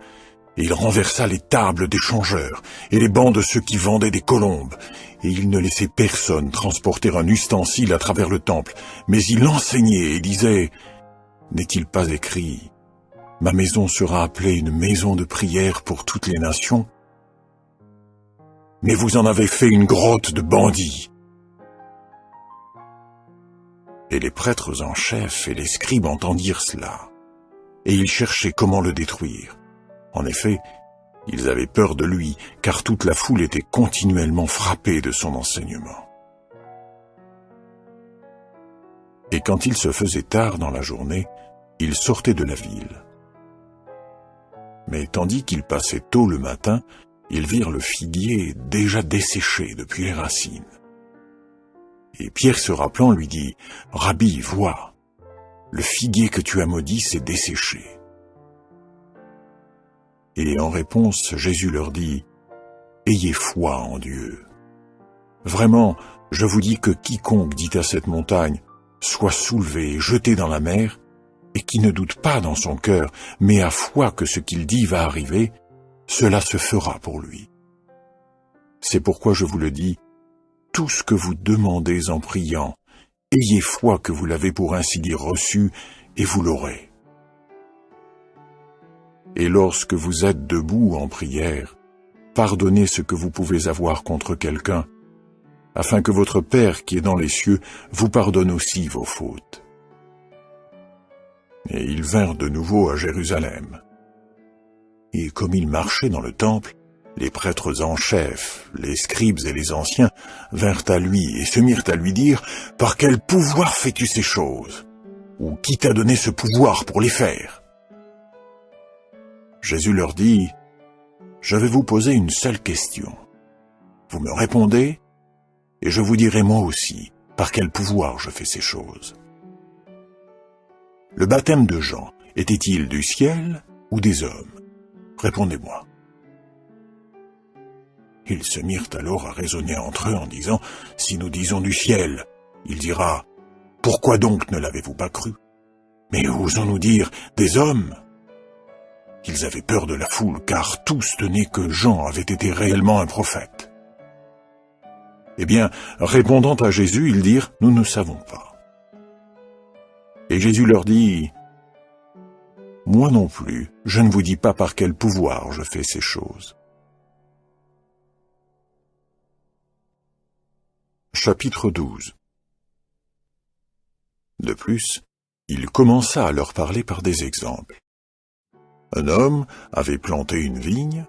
Et il renversa les tables des changeurs, et les bancs de ceux qui vendaient des colombes. Et il ne laissait personne transporter un ustensile à travers le temple, mais il enseignait et disait « N'est-il pas écrit ? Ma maison sera appelée une maison de prière pour toutes les nations. Mais vous en avez fait une grotte de bandits. » Et les prêtres en chef et les scribes entendirent cela, et ils cherchaient comment le détruire. En effet, ils avaient peur de lui, car toute la foule était continuellement frappée de son enseignement. Et quand il se faisait tard dans la journée, il sortait de la ville. Mais tandis qu'ils passaient tôt le matin, ils virent le figuier déjà desséché depuis les racines. Et Pierre se rappelant lui dit « Rabbi, vois, le figuier que tu as maudit s'est desséché. » Et en réponse, Jésus leur dit « Ayez foi en Dieu. Vraiment, je vous dis que quiconque dit à cette montagne « Sois soulevé et jeté dans la mer », et qui ne doute pas dans son cœur, mais a foi que ce qu'il dit va arriver, cela se fera pour lui. C'est pourquoi je vous le dis, tout ce que vous demandez en priant, ayez foi que vous l'avez pour ainsi dire reçu, et vous l'aurez. Et lorsque vous êtes debout en prière, pardonnez ce que vous pouvez avoir contre quelqu'un, afin que votre Père qui est dans les cieux vous pardonne aussi vos fautes. Et ils vinrent de nouveau à Jérusalem. Et comme ils marchaient dans le temple, les prêtres en chef, les scribes et les anciens vinrent à lui et se mirent à lui dire « Par quel pouvoir fais-tu ces choses ? Ou qui t'a donné ce pouvoir pour les faire ?» Jésus leur dit « Je vais vous poser une seule question. Vous me répondez, et je vous dirai moi aussi par quel pouvoir je fais ces choses. Le baptême de Jean était-il du ciel ou des hommes? Répondez-moi. » Ils se mirent alors à raisonner entre eux en disant « Si nous disons du ciel, il dira « Pourquoi donc ne l'avez-vous pas cru? Mais osons-nous dire des hommes ?» Ils avaient peur de la foule, car tous tenaient que Jean avait été réellement un prophète. Eh bien, répondant à Jésus, ils dirent « Nous ne savons pas. » Et Jésus leur dit « Moi non plus, je ne vous dis pas par quel pouvoir je fais ces choses. » Chapitre 12. De plus, il commença à leur parler par des exemples. Un homme avait planté une vigne,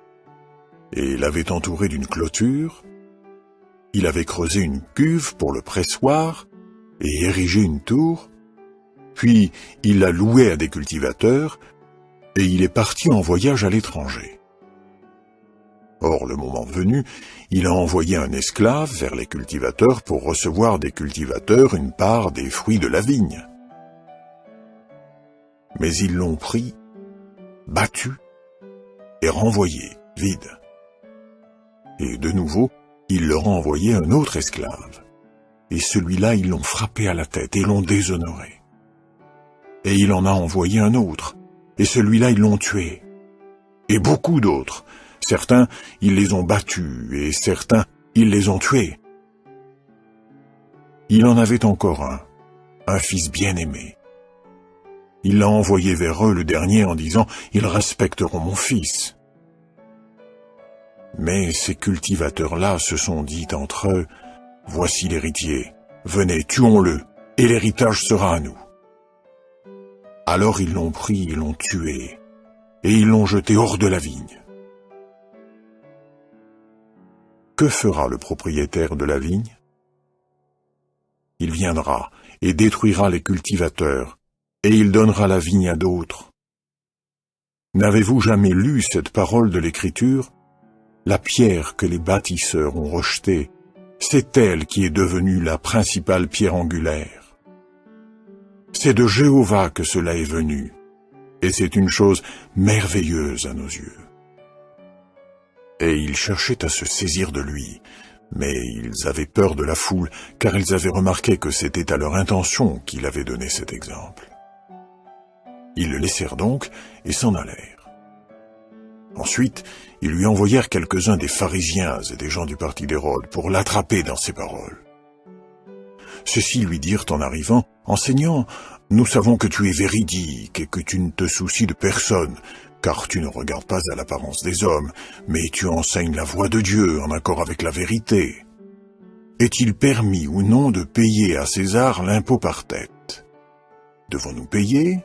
et l'avait entourée d'une clôture. Il avait creusé une cuve pour le pressoir, et érigé une tour. Puis il la louait à des cultivateurs, et il est parti en voyage à l'étranger. Or, le moment venu, il a envoyé un esclave vers les cultivateurs pour recevoir des cultivateurs une part des fruits de la vigne. Mais ils l'ont pris, battu et renvoyé, vide. Et de nouveau, il leur a envoyé un autre esclave. Et celui-là, ils l'ont frappé à la tête et l'ont déshonoré. Et il en a envoyé un autre, et celui-là, ils l'ont tué. Et beaucoup d'autres. Certains, ils les ont battus, et certains, ils les ont tués. Il en avait encore un fils bien-aimé. Il l'a envoyé vers eux le dernier en disant « Ils respecteront mon fils ». Mais ces cultivateurs-là se sont dit entre eux « Voici l'héritier, venez, tuons-le, et l'héritage sera à nous ». Alors ils l'ont pris et l'ont tué, et ils l'ont jeté hors de la vigne. Que fera le propriétaire de la vigne? Il viendra et détruira les cultivateurs, et il donnera la vigne à d'autres. N'avez-vous jamais lu cette parole de l'Écriture? La pierre que les bâtisseurs ont rejetée, c'est elle qui est devenue la principale pierre angulaire. C'est de Jéhovah que cela est venu, et c'est une chose merveilleuse à nos yeux. Et ils cherchaient à se saisir de lui, mais ils avaient peur de la foule, car ils avaient remarqué que c'était à leur intention qu'il avait donné cet exemple. Ils le laissèrent donc et s'en allèrent. Ensuite, ils lui envoyèrent quelques-uns des pharisiens et des gens du parti d'Hérode pour l'attraper dans ses paroles. Ceux-ci lui dirent en arrivant, « Enseignant, nous savons que tu es véridique et que tu ne te soucies de personne, car tu ne regardes pas à l'apparence des hommes, mais tu enseignes la voie de Dieu en accord avec la vérité. Est-il permis ou non de payer à César l'impôt par tête? Devons-nous payer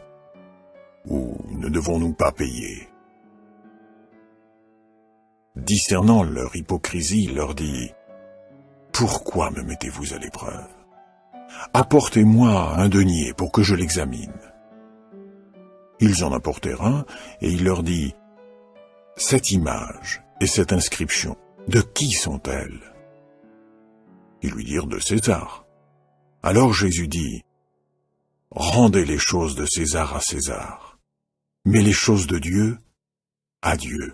ou ne devons-nous pas payer ?» Discernant leur hypocrisie, il leur dit, « Pourquoi me mettez-vous à l'épreuve? Apportez-moi un denier pour que je l'examine. » Ils en apportèrent un, et il leur dit, « Cette image et cette inscription, de qui sont-elles? » Ils lui dirent, « De César. » Alors Jésus dit, « Rendez les choses de César à César, mais les choses de Dieu à Dieu. »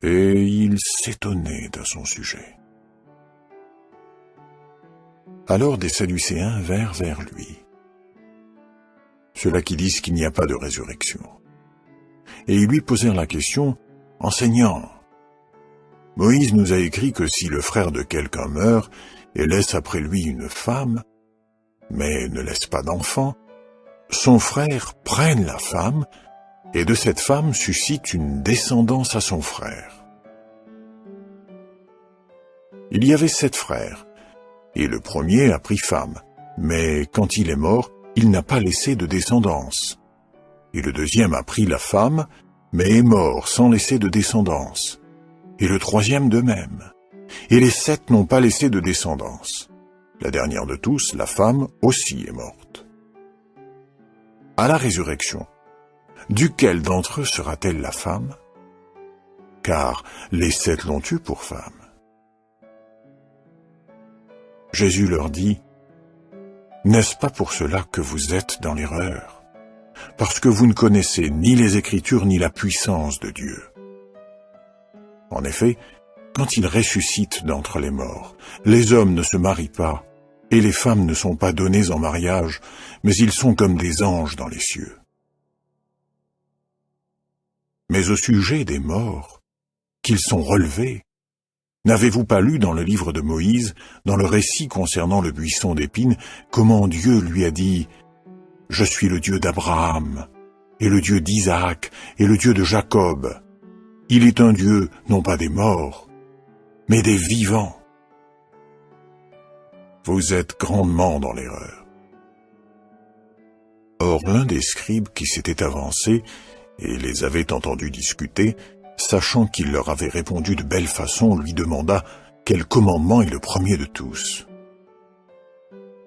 Et il s'étonnait à son sujet. Alors des Sadducéens vinrent vers lui, ceux-là qui disent qu'il n'y a pas de résurrection. Et ils lui posèrent la question, « Enseignant, Moïse nous a écrit que si le frère de quelqu'un meurt et laisse après lui une femme, mais ne laisse pas d'enfant, son frère prenne la femme, et de cette femme suscite une descendance à son frère. Il y avait 7 frères, et le premier a pris femme, mais quand il est mort, il n'a pas laissé de descendance. Et le deuxième a pris la femme, mais est mort sans laisser de descendance. Et le troisième de même. Et les 7 n'ont pas laissé de descendance. La dernière de tous, la femme, aussi est morte. À la résurrection, duquel d'entre eux sera-t-elle la femme? Car les 7 l'ont eue pour femme. Jésus leur dit, « N'est-ce pas pour cela que vous êtes dans l'erreur? Parce que vous ne connaissez ni les Écritures ni la puissance de Dieu. En effet, quand il ressuscite d'entre les morts, les hommes ne se marient pas, et les femmes ne sont pas données en mariage, mais ils sont comme des anges dans les cieux. Mais au sujet des morts, qu'ils sont relevés, n'avez-vous pas lu dans le livre de Moïse, dans le récit concernant le buisson d'épines, comment Dieu lui a dit « Je suis le Dieu d'Abraham, et le Dieu d'Isaac, et le Dieu de Jacob. Il est un Dieu, non pas des morts, mais des vivants. » vous êtes grandement dans l'erreur. » Or l'un des scribes qui s'était avancé et les avait entendus discuter, sachant qu'il leur avait répondu de belle façon, lui demanda quel commandement est le premier de tous.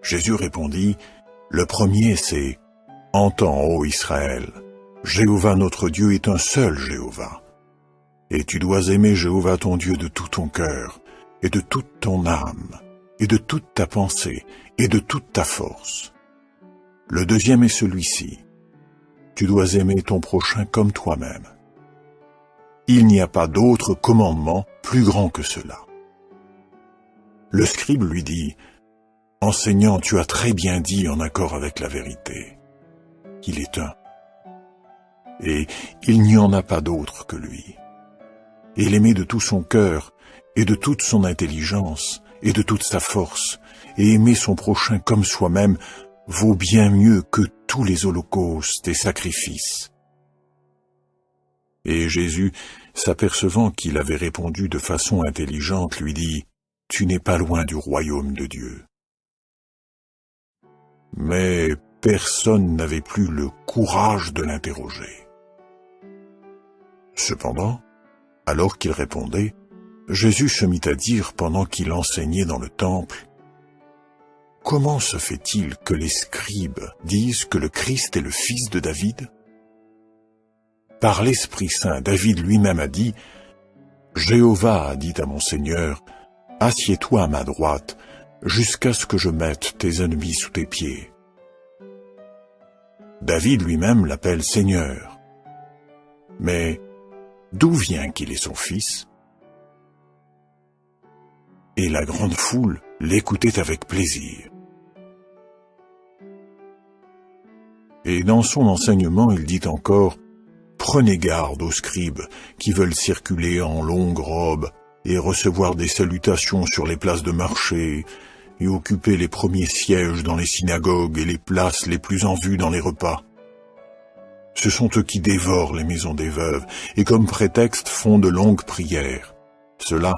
Jésus répondit, « Le premier c'est « Entends, ô Israël, Jéhovah notre Dieu est un seul Jéhovah. Et tu dois aimer Jéhovah ton Dieu de tout ton cœur, et de toute ton âme, et de toute ta pensée, et de toute ta force. Le deuxième est celui-ci. Tu dois aimer ton prochain comme toi-même. Il n'y a pas d'autre commandement plus grand que cela. » Le scribe lui dit, « Enseignant, tu as très bien dit en accord avec la vérité. Il est un. Et il n'y en a pas d'autre que lui. Et l'aimer de tout son cœur, et de toute son intelligence, et de toute sa force, et aimer son prochain comme soi-même, vaut bien mieux que tous les holocaustes et sacrifices. » Et Jésus, s'apercevant qu'il avait répondu de façon intelligente, lui dit, « Tu n'es pas loin du royaume de Dieu. » Mais personne n'avait plus le courage de l'interroger. Cependant, alors qu'il répondait, Jésus se mit à dire pendant qu'il enseignait dans le temple, « Comment se fait-il que les scribes disent que le Christ est le fils de David ? Par l'Esprit Saint, David lui-même a dit, « Jéhovah a dit à mon Seigneur, assieds-toi à ma droite, jusqu'à ce que je mette tes ennemis sous tes pieds. » David lui-même l'appelle Seigneur. Mais d'où vient qu'il est son fils? Et la grande foule l'écoutait avec plaisir. Et dans son enseignement, il dit encore, « Prenez garde aux scribes qui veulent circuler en longues robes et recevoir des salutations sur les places de marché et occuper les premiers sièges dans les synagogues et les places les plus en vue dans les repas. Ce sont eux qui dévorent les maisons des veuves et comme prétexte font de longues prières. Ceux-là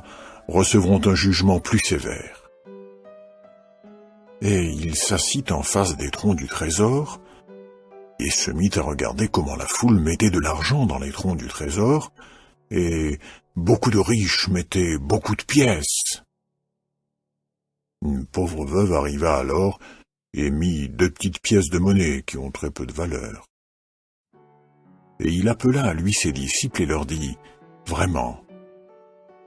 recevront un jugement plus sévère. » Et il s'assit en face des troncs du trésor et se mit à regarder comment la foule mettait de l'argent dans les troncs du trésor, et beaucoup de riches mettaient beaucoup de pièces. Une pauvre veuve arriva alors et mit 2 petites pièces de monnaie qui ont très peu de valeur. Et il appela à lui ses disciples et leur dit, « Vraiment,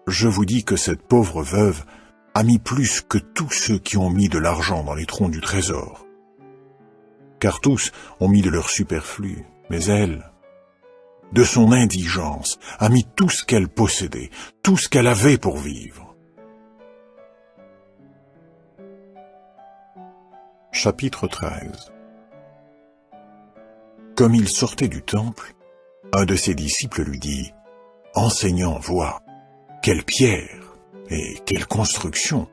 je vous dis que cette pauvre veuve a mis plus que tous ceux qui ont mis de l'argent dans les troncs du trésor. Car tous ont mis de leur superflu, mais elle, de son indigence, a mis tout ce qu'elle possédait, tout ce qu'elle avait pour vivre. » Chapitre 13. Comme il sortait du temple, un de ses disciples lui dit, « Enseignant, vois, quelle pierre et quelle construction !»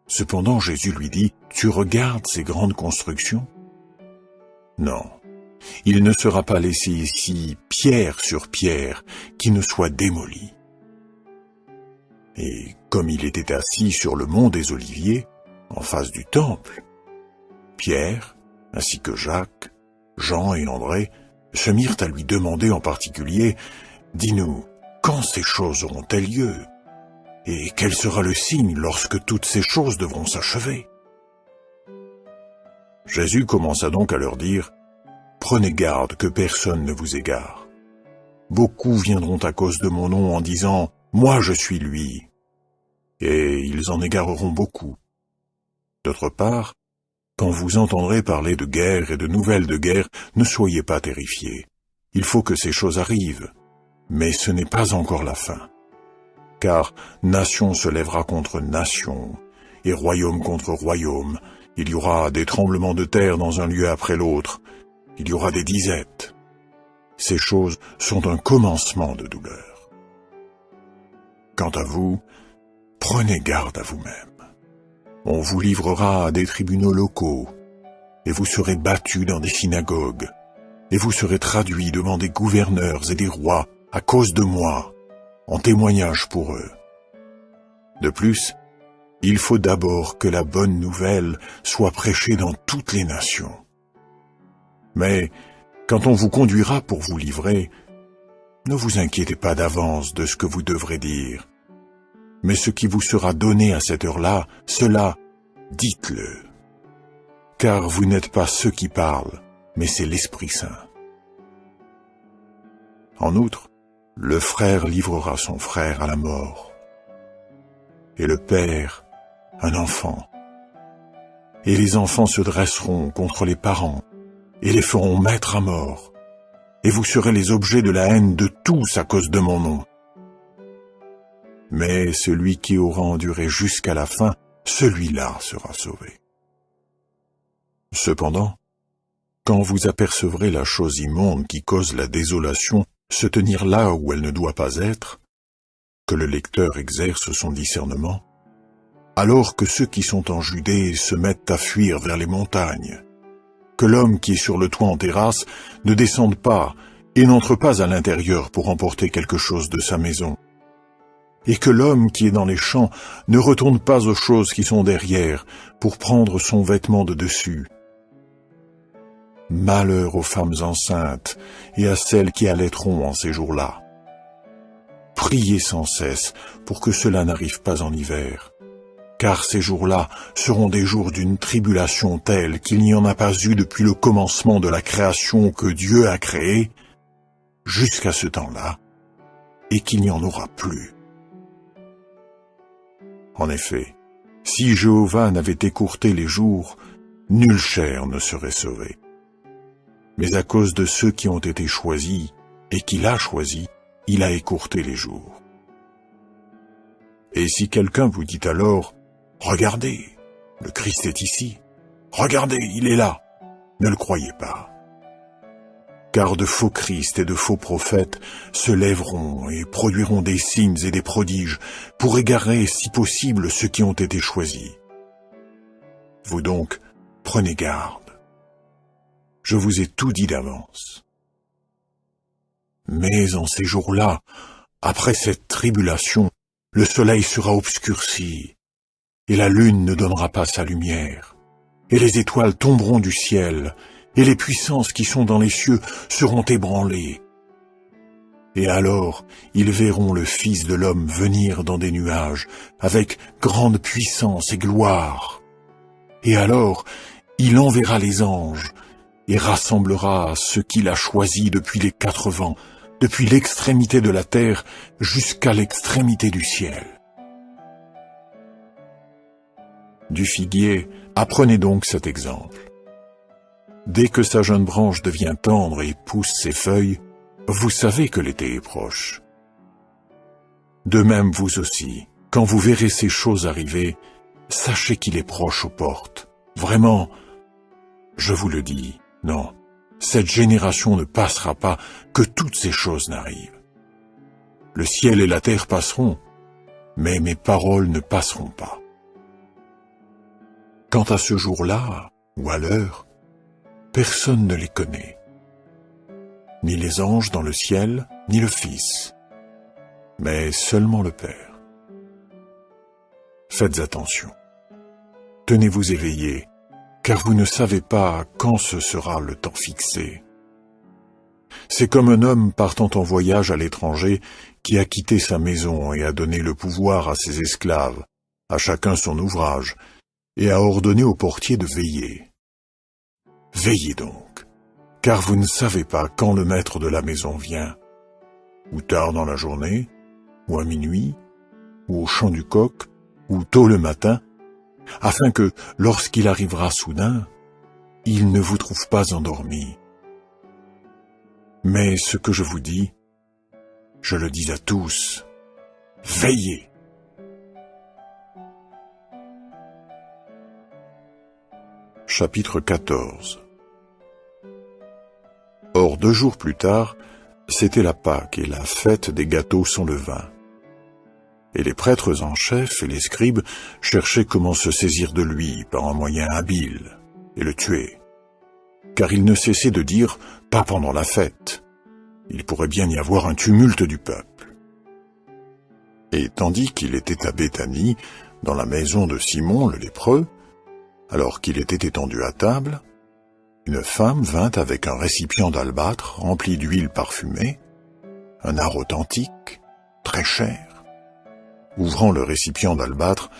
Cependant Jésus lui dit, « Tu regardes ces grandes constructions ? Non, il ne sera pas laissé ici pierre sur pierre qui ne soit démolie. » Et comme il était assis sur le mont des Oliviers, en face du temple, Pierre, ainsi que Jacques, Jean et André, se mirent à lui demander en particulier, « Dis-nous, quand ces choses auront-elles lieu ? Et quel sera le signe lorsque toutes ces choses devront s'achever ?» Jésus commença donc à leur dire, « Prenez garde que personne ne vous égare. Beaucoup viendront à cause de mon nom en disant, « Moi je suis lui. » Et ils en égareront beaucoup. D'autre part, quand vous entendrez parler de guerre et de nouvelles de guerre, ne soyez pas terrifiés. Il faut que ces choses arrivent, mais ce n'est pas encore la fin. Car nation se lèvera contre nation, et royaume contre royaume. Il y aura des tremblements de terre dans un lieu après l'autre. Il y aura des disettes. Ces choses sont un commencement de douleur. Quant à vous, prenez garde à vous-même. On vous livrera à des tribunaux locaux, et vous serez battus dans des synagogues, et vous serez traduits devant des gouverneurs et des rois à cause de moi, en témoignage pour eux. De plus, il faut d'abord que la bonne nouvelle soit prêchée dans toutes les nations. Mais quand on vous conduira pour vous livrer, ne vous inquiétez pas d'avance de ce que vous devrez dire. Mais ce qui vous sera donné à cette heure-là, cela, dites-le. Car vous n'êtes pas ceux qui parlent, mais c'est l'Esprit Saint. En outre, le frère livrera son frère à la mort, et le père un enfant. Et les enfants se dresseront contre les parents, et les feront mettre à mort, et vous serez les objets de la haine de tous à cause de mon nom. Mais celui qui aura enduré jusqu'à la fin, celui-là sera sauvé. Cependant, quand vous apercevrez la chose immonde qui cause la désolation se tenir là où elle ne doit pas être, que le lecteur exerce son discernement, alors que ceux qui sont en Judée se mettent à fuir vers les montagnes, que l'homme qui est sur le toit en terrasse ne descende pas et n'entre pas à l'intérieur pour emporter quelque chose de sa maison, et que l'homme qui est dans les champs ne retourne pas aux choses qui sont derrière pour prendre son vêtement de dessus. Malheur aux femmes enceintes et à celles qui allaiteront en ces jours-là. Priez sans cesse pour que cela n'arrive pas en hiver, car ces jours-là seront des jours d'une tribulation telle qu'il n'y en a pas eu depuis le commencement de la création que Dieu a créée, jusqu'à ce temps-là, et qu'il n'y en aura plus. En effet, si Jéhovah n'avait écourté les jours, nulle chair ne serait sauvée. Mais à cause de ceux qui ont été choisis, et qu'il a choisis, il a écourté les jours. Et si quelqu'un vous dit alors, « Regardez, le Christ est ici, regardez, il est là », ne le croyez pas. Car de faux Christ et de faux prophètes se lèveront et produiront des signes et des prodiges pour égarer, si possible, ceux qui ont été choisis. Vous donc, prenez garde. Je vous ai tout dit d'avance. Mais en ces jours-là, après cette tribulation, le soleil sera obscurci, et la lune ne donnera pas sa lumière, et les étoiles tomberont du ciel, et les puissances qui sont dans les cieux seront ébranlées. Et alors, ils verront le Fils de l'homme venir dans des nuages, avec grande puissance et gloire. Et alors, il enverra les anges, et rassemblera ceux qu'il a choisis depuis les 4 vents, depuis l'extrémité de la terre jusqu'à l'extrémité du ciel. Du figuier, apprenez donc cet exemple. Dès que sa jeune branche devient tendre et pousse ses feuilles, vous savez que l'été est proche. De même vous aussi, quand vous verrez ces choses arriver, sachez qu'il est proche aux portes. Vraiment, je vous le dis, non, cette génération ne passera pas que toutes ces choses n'arrivent. Le ciel et la terre passeront, mais mes paroles ne passeront pas. Quant à ce jour-là, ou à l'heure, personne ne les connaît. Ni les anges dans le ciel, ni le Fils, mais seulement le Père. Faites attention. Tenez-vous éveillés, car vous ne savez pas quand ce sera le temps fixé. C'est comme un homme partant en voyage à l'étranger qui a quitté sa maison et a donné le pouvoir à ses esclaves, à chacun son ouvrage, et a ordonné au portier de veiller. Veillez donc, car vous ne savez pas quand le maître de la maison vient, ou tard dans la journée, ou à minuit, ou au chant du coq, ou tôt le matin, afin que, lorsqu'il arrivera soudain, il ne vous trouve pas endormi. Mais ce que je vous dis, je le dis à tous, veillez. Chapitre 14. Or 2 jours plus tard, c'était la Pâque et la fête des gâteaux sans levain. Et les prêtres en chef et les scribes cherchaient comment se saisir de lui par un moyen habile et le tuer. Car il ne cessait de dire « pas pendant la fête ». Il pourrait bien y avoir un tumulte du peuple. Et tandis qu'il était à Béthanie, dans la maison de Simon le lépreux, alors qu'il était étendu à table, une femme vint avec un récipient d'albâtre rempli d'huile parfumée, un art authentique, très cher. Ouvrant le récipient d'albâtre,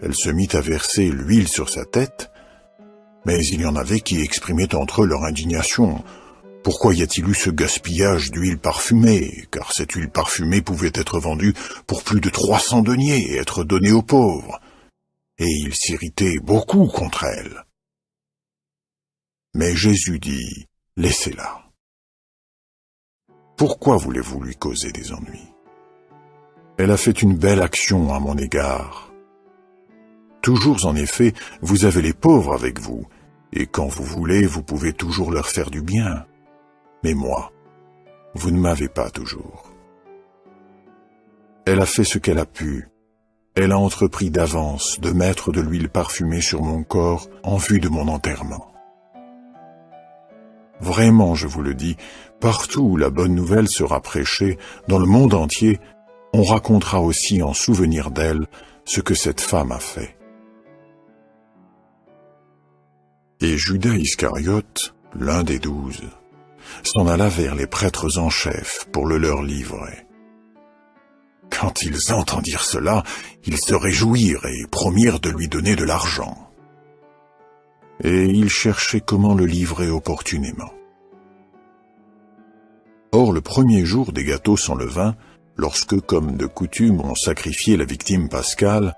elle se mit à verser l'huile sur sa tête, mais il y en avait qui exprimaient entre eux leur indignation. Pourquoi y a-t-il eu ce gaspillage d'huile parfumée, car cette huile parfumée pouvait être vendue pour plus de 300 deniers et être donnée aux pauvres. Et ils s'irritaient beaucoup contre elle. Mais Jésus dit, « Laissez-la. Pourquoi voulez-vous lui causer des ennuis? Elle a fait une belle action à mon égard. Toujours en effet, vous avez les pauvres avec vous, et quand vous voulez, vous pouvez toujours leur faire du bien. Mais moi, vous ne m'avez pas toujours. » Elle a fait ce qu'elle a pu. Elle a entrepris d'avance de mettre de l'huile parfumée sur mon corps en vue de mon enterrement. Vraiment, je vous le dis, partout où la bonne nouvelle sera prêchée, dans le monde entier, on racontera aussi en souvenir d'elle ce que cette femme a fait. Et Judas Iscariote, l'un des 12, s'en alla vers les prêtres en chef pour le leur livrer. Quand ils entendirent cela, ils se réjouirent et promirent de lui donner de l'argent. Et ils cherchaient comment le livrer opportunément. Or, le premier jour des gâteaux sans levain, lorsque, comme de coutume, on sacrifiait la victime pascale,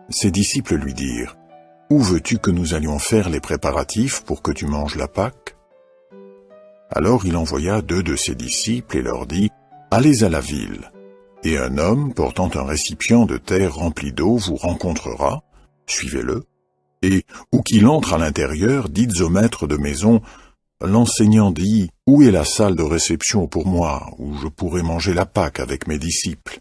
ses disciples lui dirent, « Où veux-tu que nous allions faire les préparatifs pour que tu manges la Pâque ?» Alors il envoya 2 de ses disciples et leur dit, « Allez à la ville, et un homme portant un récipient de terre rempli d'eau vous rencontrera, suivez-le, et où qu'il entre à l'intérieur, dites au maître de maison, « L'enseignant dit, où est la salle de réception pour moi, où je pourrai manger la Pâque avec mes disciples ?»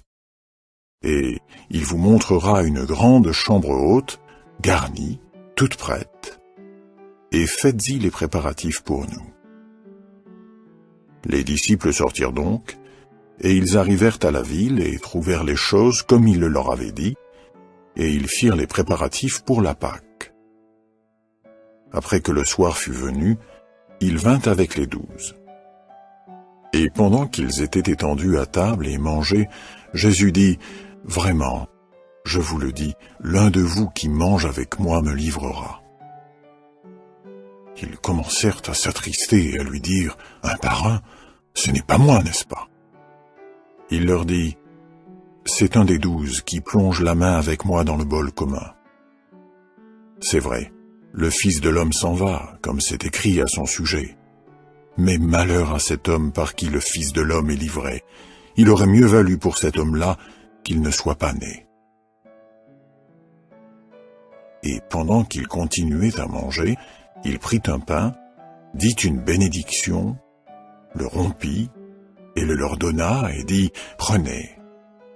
Et il vous montrera une grande chambre haute, garnie, toute prête, et faites-y les préparatifs pour nous. Les disciples sortirent donc, et ils arrivèrent à la ville et trouvèrent les choses comme il le leur avait dit, et ils firent les préparatifs pour la Pâque. Après que le soir fut venu, il vint avec les 12. Et pendant qu'ils étaient étendus à table et mangeaient, Jésus dit, « Vraiment, je vous le dis, l'un de vous qui mange avec moi me livrera. » Ils commencèrent à s'attrister et à lui dire, un par un, « Ce n'est pas moi, n'est-ce pas ?» Il leur dit, « C'est un des 12 qui plonge la main avec moi dans le bol commun. C'est vrai, le Fils de l'homme s'en va, comme c'est écrit à son sujet. Mais malheur à cet homme par qui le Fils de l'homme est livré. Il aurait mieux valu pour cet homme-là qu'il ne soit pas né. » Et pendant qu'il continuait à manger, il prit un pain, dit une bénédiction, le rompit, et le leur donna, et dit, « Prenez,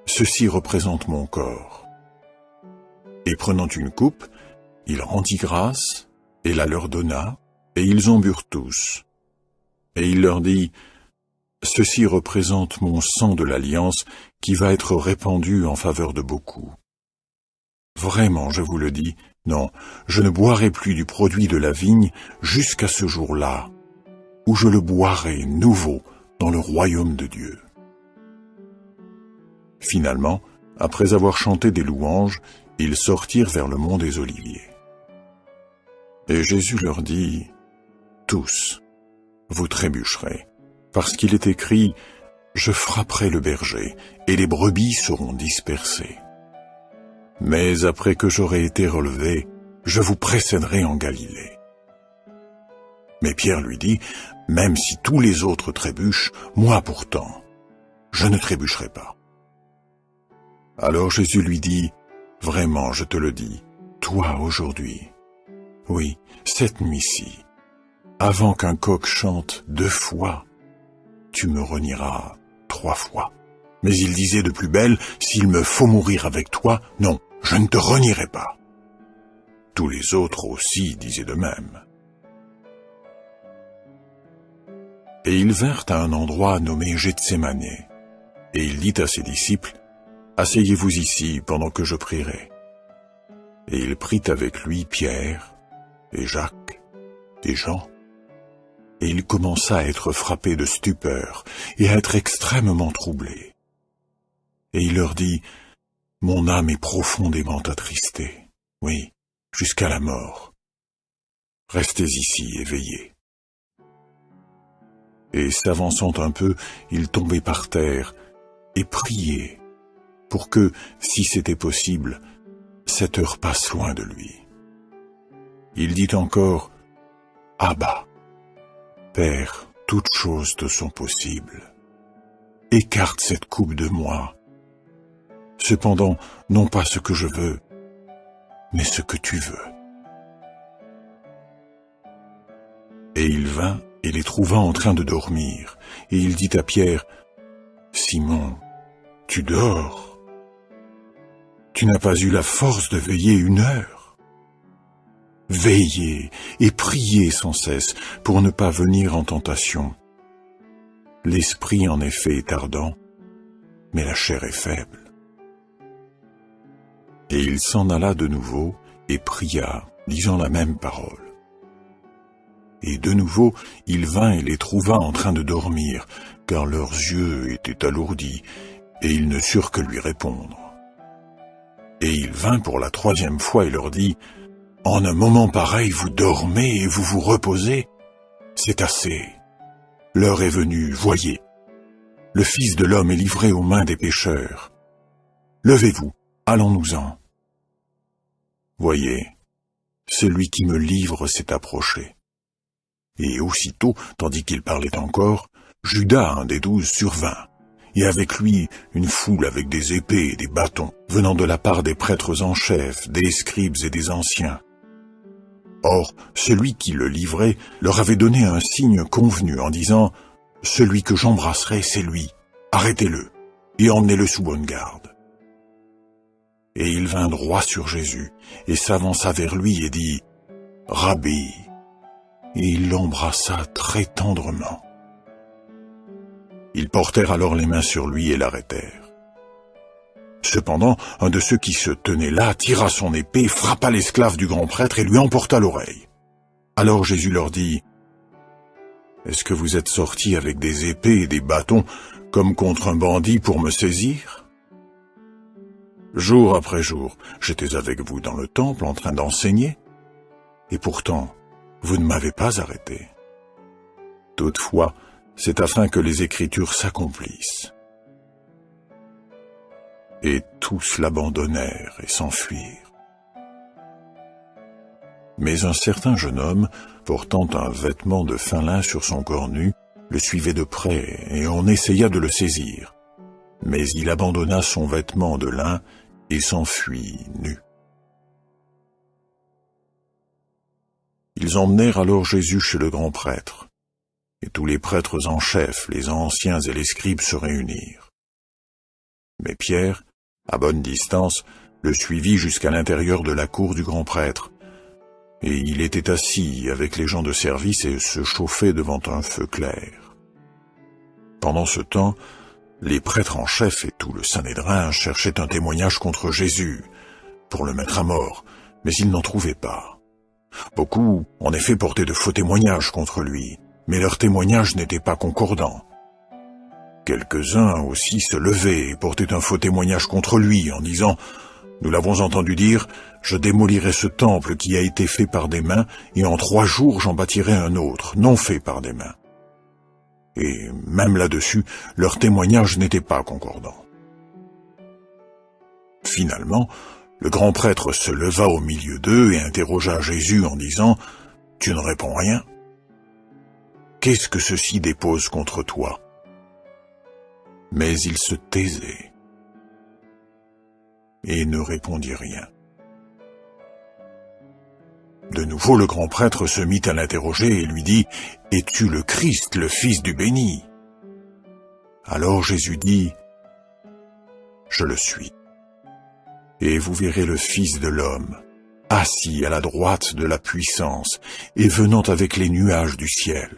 ceci représente mon corps. » Et prenant une coupe, il rendit grâce, et la leur donna, et ils en burent tous. Et il leur dit, « Ceci représente mon sang de l'alliance qui va être répandu en faveur de beaucoup. Vraiment, je vous le dis, non, je ne boirai plus du produit de la vigne jusqu'à ce jour-là, où je le boirai nouveau dans le royaume de Dieu. » Finalement, après avoir chanté des louanges, ils sortirent vers le mont des Oliviers. Et Jésus leur dit, « Tous, vous trébucherez, parce qu'il est écrit, « Je frapperai le berger, et les brebis seront dispersées. » Mais après que j'aurai été relevé, je vous précéderai en Galilée. » Mais Pierre lui dit, « Même si tous les autres trébuchent, moi pourtant, je ne trébucherai pas. » Alors Jésus lui dit, « Vraiment, je te le dis, toi aujourd'hui, oui, cette nuit-ci, avant qu'un coq chante 2 fois, tu me renieras 3 fois. » Mais il disait de plus belle, « S'il me faut mourir avec toi, non, je ne te renierai pas. » Tous les autres aussi disaient de même. Et ils vinrent à un endroit nommé Gethsémane, et il dit à ses disciples, « Asseyez-vous ici pendant que je prierai. » Et il prit avec lui Pierre, et Jacques, et Jean, et il commença à être frappé de stupeur, et à être extrêmement troublé. Et il leur dit, « Mon âme est profondément attristée, oui, jusqu'à la mort. Restez ici et veillez. » Et s'avançant un peu, il tombait par terre, et priait, pour que, si c'était possible, cette heure passe loin de lui. Il dit encore, « Abba, Père, toutes choses te sont possibles. Écarte cette coupe de moi. Cependant, non pas ce que je veux, mais ce que tu veux. » Et il vint et les trouva en train de dormir, et il dit à Pierre, « Simon, tu dors? Tu n'as pas eu la force de veiller 1 heure? Veillez et priez sans cesse pour ne pas venir en tentation. L'esprit en effet est ardent, mais la chair est faible. » Et il s'en alla de nouveau et pria, disant la même parole. Et de nouveau, il vint et les trouva en train de dormir, car leurs yeux étaient alourdis, et ils ne surent que lui répondre. Et il vint pour la 3e fois et leur dit, « En un moment pareil, vous dormez et vous vous reposez? C'est assez. L'heure est venue, voyez. Le Fils de l'homme est livré aux mains des pécheurs. Levez-vous, allons-nous-en. Voyez, celui qui me livre s'est approché. » Et aussitôt, tandis qu'il parlait encore, Judas, un des 12, survint, et avec lui une foule avec des épées et des bâtons, venant de la part des prêtres en chef, des scribes et des anciens. Or, celui qui le livrait leur avait donné un signe convenu en disant « Celui que j'embrasserai, c'est lui, arrêtez-le, et emmenez-le sous bonne garde. » Et il vint droit sur Jésus, et s'avança vers lui et dit « Rabbi !» Et il l'embrassa très tendrement. Ils portèrent alors les mains sur lui et l'arrêtèrent. Cependant, un de ceux qui se tenaient là tira son épée, frappa l'esclave du grand prêtre et lui emporta l'oreille. Alors Jésus leur dit, « Est-ce que vous êtes sortis avec des épées et des bâtons comme contre un bandit pour me saisir? Jour après jour, j'étais avec vous dans le temple en train d'enseigner, et pourtant, vous ne m'avez pas arrêté. Toutefois, c'est afin que les Écritures s'accomplissent. » Et tous l'abandonnèrent et s'enfuirent. Mais un certain jeune homme, portant un vêtement de fin lin sur son corps nu, le suivait de près, et on essaya de le saisir. Mais il abandonna son vêtement de lin et s'enfuit nu. Ils emmenèrent alors Jésus chez le grand prêtre, et tous les prêtres en chef, les anciens et les scribes se réunirent. Mais Pierre, à bonne distance, le suivit jusqu'à l'intérieur de la cour du grand prêtre, et il était assis avec les gens de service et se chauffait devant un feu clair. Pendant ce temps, les prêtres en chef et tout le Sanhédrin cherchaient un témoignage contre Jésus, pour le mettre à mort, mais ils n'en trouvaient pas. Beaucoup, en effet, portaient de faux témoignages contre lui, mais leurs témoignages n'étaient pas concordants. Quelques-uns aussi se levaient et portaient un faux témoignage contre lui, en disant « Nous l'avons entendu dire, je démolirai ce temple qui a été fait par des mains, et en 3 jours j'en bâtirai un autre, non fait par des mains. » Et même là-dessus, leurs témoignages n'étaient pas concordants. Finalement, le grand prêtre se leva au milieu d'eux et interrogea Jésus en disant « Tu ne réponds rien? Qu'est-ce que ceux-ci déposent contre toi ?» Mais il se taisait et ne répondit rien. De nouveau, le grand prêtre se mit à l'interroger et lui dit « Es-tu le Christ, le Fils du béni ?» Alors Jésus dit « Je le suis. Et vous verrez le Fils de l'homme, assis à la droite de la puissance et venant avec les nuages du ciel. »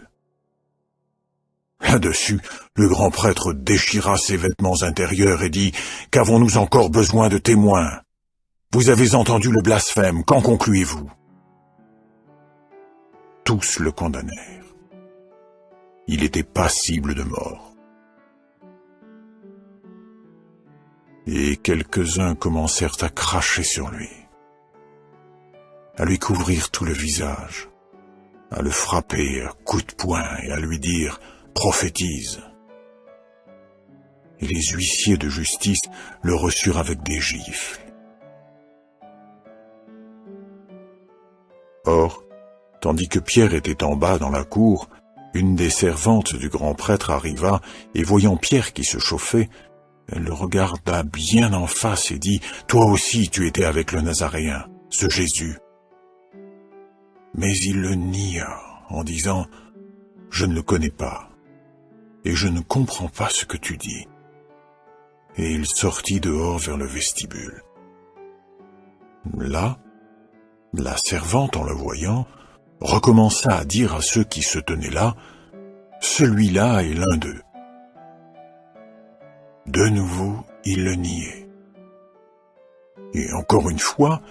Là-dessus, le grand prêtre déchira ses vêtements intérieurs et dit « Qu'avons-nous encore besoin de témoins? vous avez entendu le blasphème, qu'en concluez-vous? » Tous le condamnèrent. Il était passible de mort. Et quelques-uns commencèrent à cracher sur lui, à lui couvrir tout le visage, à le frapper à coups de poing et à lui dire « prophétise ». Et les huissiers de justice le reçurent avec des gifles. Or, tandis que Pierre était en bas dans la cour, une des servantes du grand prêtre arriva, et voyant Pierre qui se chauffait, elle le regarda bien en face et dit « Toi aussi tu étais avec le Nazaréen, ce Jésus. » Mais il le nia en disant « Je ne le connais pas, et je ne comprends pas ce que tu dis. » Et il sortit dehors vers le vestibule. Là, la servante, en le voyant, recommença à dire à ceux qui se tenaient là « Celui-là est l'un d'eux. » De nouveau, il le niait. Et encore une fois,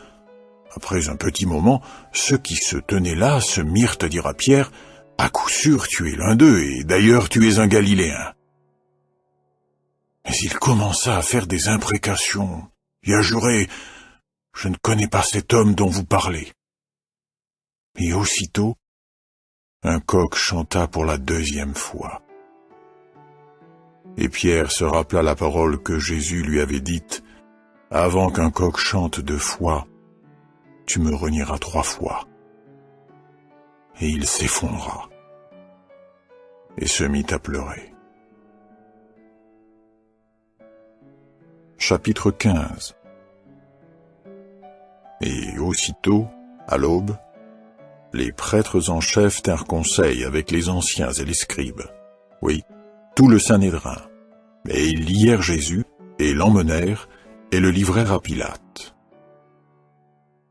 après un petit moment, ceux qui se tenaient là se mirent à dire à Pierre « À coup sûr, tu es l'un d'eux, et d'ailleurs tu es un Galiléen. » Mais il commença à faire des imprécations et à jurer « Je ne connais pas cet homme dont vous parlez. » Et aussitôt, un coq chanta pour la deuxième fois. Et Pierre se rappela la parole que Jésus lui avait dite « Avant qu'un coq chante 2 fois, tu me renieras 3 fois. » Et il s'effondra et se mit à pleurer. Chapitre 15. Et aussitôt, à l'aube, les prêtres en chef tinrent conseil avec les anciens et les scribes, oui, tout le Sanhédrin, et ils lièrent Jésus, et l'emmenèrent, et le livrèrent à Pilate.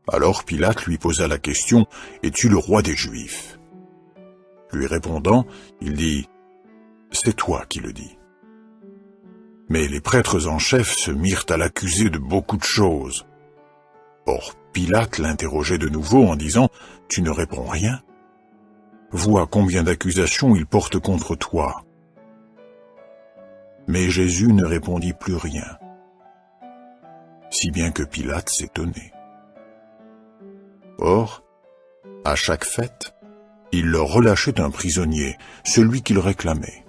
Alors Pilate lui posa la question, « Es-tu le roi des Juifs ?» Lui répondant, il dit, « C'est toi qui le dis. » Mais les prêtres en chef se mirent à l'accuser de beaucoup de choses. Or Pilate l'interrogeait de nouveau en disant « Tu ne réponds rien? Vois combien d'accusations il porte contre toi. » Mais Jésus ne répondit plus rien, si bien que Pilate s'étonnait. Or, à chaque fête, il leur relâchait un prisonnier, celui qu'il réclamait.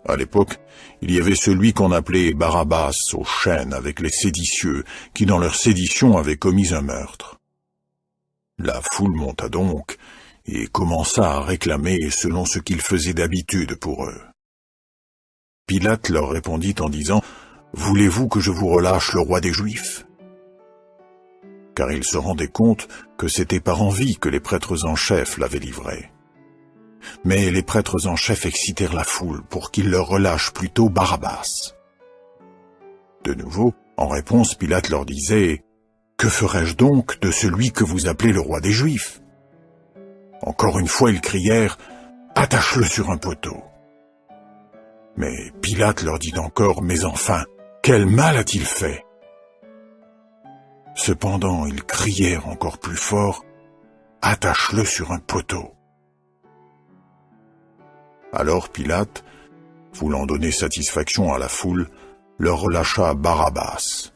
À l'époque, il y avait celui qu'on appelait Barabbas aux chaînes avec les séditieux, qui dans leur sédition avaient commis un meurtre. La foule monta donc, et commença à réclamer selon ce qu'ils faisaient d'habitude pour eux. Pilate leur répondit en disant « Voulez-vous que je vous relâche le roi des Juifs ?» Car il se rendait compte que c'était par envie que les prêtres en chef l'avaient livré. Mais les prêtres en chef excitèrent la foule pour qu'ils leur relâchent plutôt Barabbas. De nouveau, en réponse, Pilate leur disait « Que ferai-je donc de celui que vous appelez le roi des Juifs ?» Encore une fois, ils crièrent « Attache-le sur un poteau !» Mais Pilate leur dit encore « Mais enfin, quel mal a-t-il fait ?» Cependant, ils crièrent encore plus fort « Attache-le sur un poteau !» Alors Pilate, voulant donner satisfaction à la foule, leur relâcha Barabbas.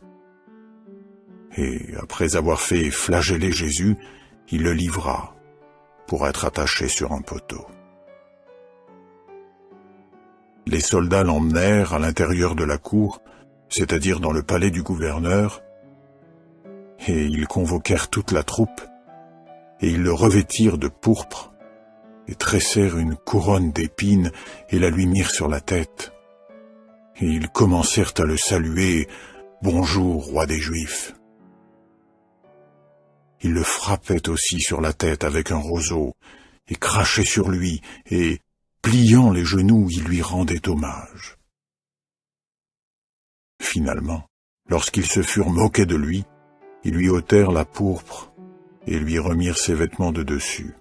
Et après avoir fait flageller Jésus, il le livra pour être attaché sur un poteau. Les soldats l'emmenèrent à l'intérieur de la cour, c'est-à-dire dans le palais du gouverneur, et ils convoquèrent toute la troupe, et ils le revêtirent de pourpre, et tressèrent une couronne d'épines et la lui mirent sur la tête. Et ils commencèrent à le saluer « Bonjour, roi des Juifs !» Ils le frappaient aussi sur la tête avec un roseau, et crachaient sur lui, et, pliant les genoux, ils lui rendaient hommage. Finalement, lorsqu'ils se furent moqués de lui, ils lui ôtèrent la pourpre et lui remirent ses vêtements de dessus.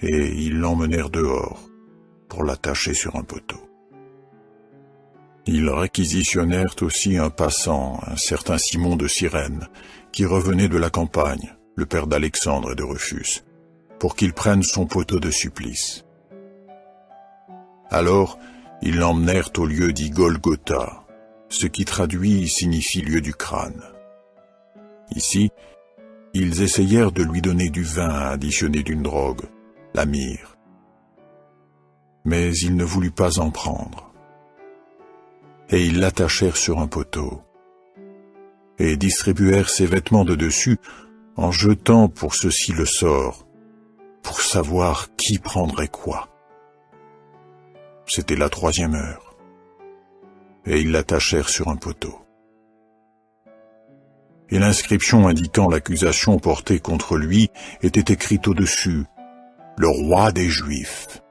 Et ils l'emmenèrent dehors pour l'attacher sur un poteau. Ils réquisitionnèrent aussi un passant, un certain Simon de Cyrène, qui revenait de la campagne, le père d'Alexandre et de Rufus, pour qu'il prenne son poteau de supplice. Alors, ils l'emmenèrent au lieu dit Golgotha, ce qui traduit signifie lieu du crâne. Ici, ils essayèrent de lui donner du vin additionné d'une drogue, la myrrhe. Mais il ne voulut pas en prendre. Et ils l'attachèrent sur un poteau, et distribuèrent ses vêtements de dessus, en jetant pour ceci le sort, pour savoir qui prendrait quoi. C'était la 3e heure, et ils l'attachèrent sur un poteau. Et l'inscription indiquant l'accusation portée contre lui était écrite au-dessus, « Le roi des Juifs ».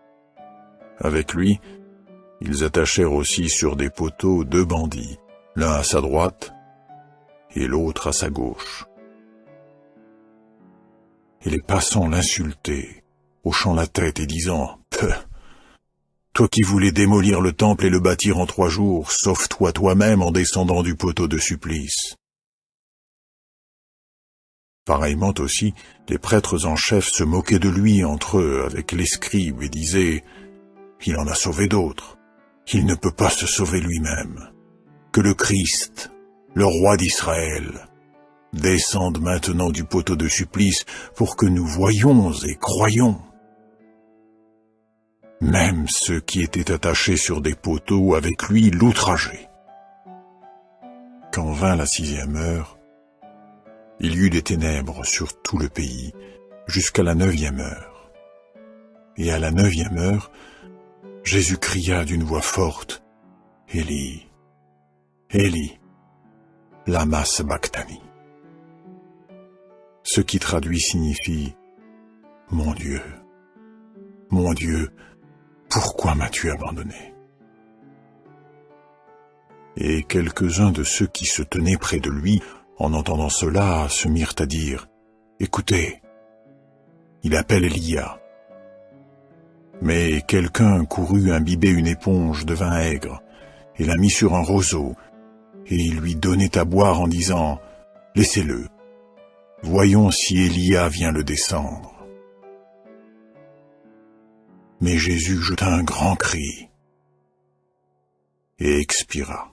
Avec lui, ils attachèrent aussi sur des poteaux 2 bandits, l'un à sa droite et l'autre à sa gauche. Et les passants l'insultaient, hochant la tête et disant « Peuh, toi qui voulais démolir le temple et le bâtir en 3 jours, sauve-toi toi-même en descendant du poteau de supplice. » Pareillement aussi, les prêtres en chef se moquaient de lui entre eux avec les scribes et disaient « Il en a sauvé d'autres, il ne peut pas se sauver lui-même. Que le Christ, le roi d'Israël, descende maintenant du poteau de supplice pour que nous voyions et croyions. » Même ceux qui étaient attachés sur des poteaux avec lui l'outrageaient. Quand vint la 6e heure, il y eut des ténèbres sur tout le pays, jusqu'à la 9e heure. Et à la 9e heure, Jésus cria d'une voix forte, « Élie, Élie, lama sabachthani » ce qui traduit signifie « Mon Dieu, pourquoi m'as-tu abandonné ?» Et quelques-uns de ceux qui se tenaient près de lui, en entendant cela, se mirent à dire « Écoutez, il appelle Élia. » Mais quelqu'un courut imbiber une éponge de vin aigre, et la mit sur un roseau, et il lui donnait à boire en disant « Laissez-le, voyons si Élia vient le descendre. » Mais Jésus jeta un grand cri et expira.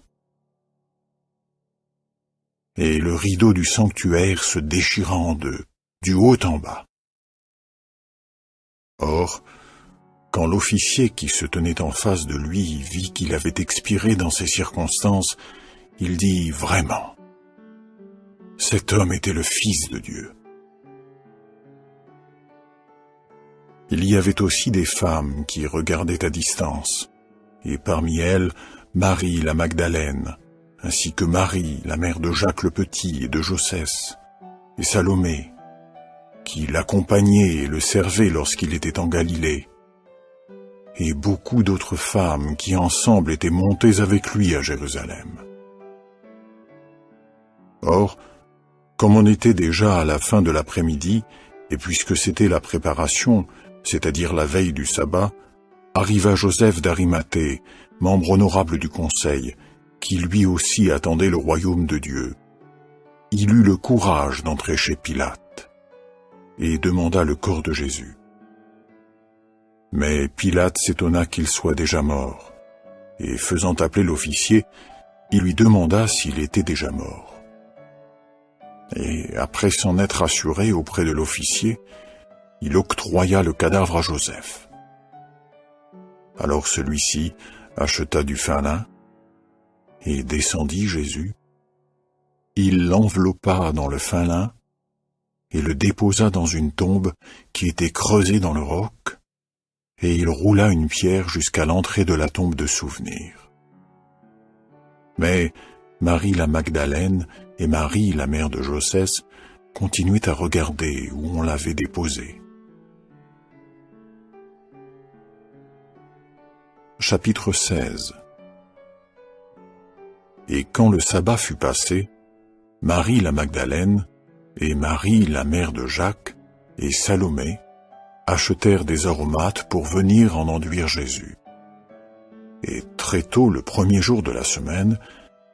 Et le rideau du sanctuaire se déchira en 2, du haut en bas. Or, quand l'officier qui se tenait en face de lui vit qu'il avait expiré dans ces circonstances, il dit « Vraiment, cet homme était le Fils de Dieu. » Il y avait aussi des femmes qui regardaient à distance, et parmi elles, Marie la Magdalène, ainsi que Marie, la mère de Jacques le Petit et de Josès, et Salomé, qui l'accompagnait et le servait lorsqu'il était en Galilée, et beaucoup d'autres femmes qui ensemble étaient montées avec lui à Jérusalem. Or, comme on était déjà à la fin de l'après-midi, et puisque c'était la préparation, c'est-à-dire la veille du sabbat, arriva Joseph d'Arimathée, membre honorable du conseil, qui lui aussi attendait le royaume de Dieu. Il eut le courage d'entrer chez Pilate, et demanda le corps de Jésus. Mais Pilate s'étonna qu'il soit déjà mort, et faisant appeler l'officier, il lui demanda s'il était déjà mort. Et après s'en être assuré auprès de l'officier, il octroya le cadavre à Joseph. Alors celui-ci acheta du fin lin, et descendit Jésus. Il l'enveloppa dans le fin lin, et le déposa dans une tombe qui était creusée dans le roc, et il roula une pierre jusqu'à l'entrée de la tombe de souvenir. Mais Marie la Magdalène et Marie la mère de Josès continuaient à regarder où on l'avait déposé. Chapitre 16. Et quand le sabbat fut passé, Marie la Magdalène et Marie la mère de Jacques et Salomé achetèrent des aromates pour venir en enduire Jésus. Et très tôt, le premier jour de la semaine,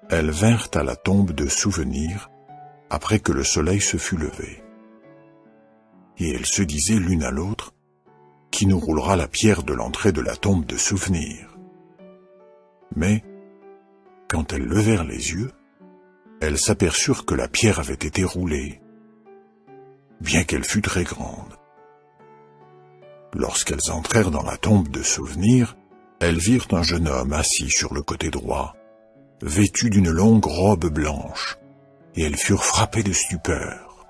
elles vinrent à la tombe de Souvenir, après que le soleil se fut levé. Et elles se disaient l'une à l'autre, « Qui nous roulera la pierre de l'entrée de la tombe de Souvenir ?» Mais, quand elles levèrent les yeux, elles s'aperçurent que la pierre avait été roulée, bien qu'elle fût très grande. Lorsqu'elles entrèrent dans la tombe de Souvenir, elles virent un jeune homme assis sur le côté droit, vêtu d'une longue robe blanche, et elles furent frappées de stupeur.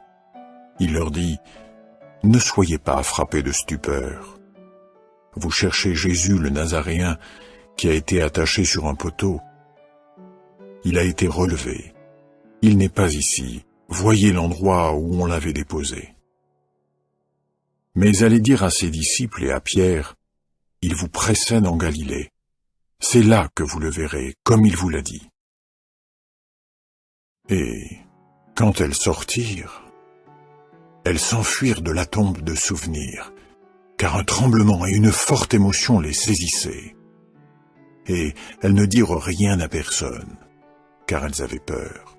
Il leur dit, « Ne soyez pas frappés de stupeur. Vous cherchez Jésus le Nazaréen qui a été attaché sur un poteau. Il a été relevé. Il n'est pas ici. Voyez l'endroit où on l'avait déposé. » Mais allez dire à ses disciples et à Pierre, « Il vous précède en Galilée. C'est là que vous le verrez, comme il vous l'a dit. » Et quand elles sortirent, elles s'enfuirent de la tombe de Souvenir, car un tremblement et une forte émotion les saisissaient. Et elles ne dirent rien à personne, car elles avaient peur.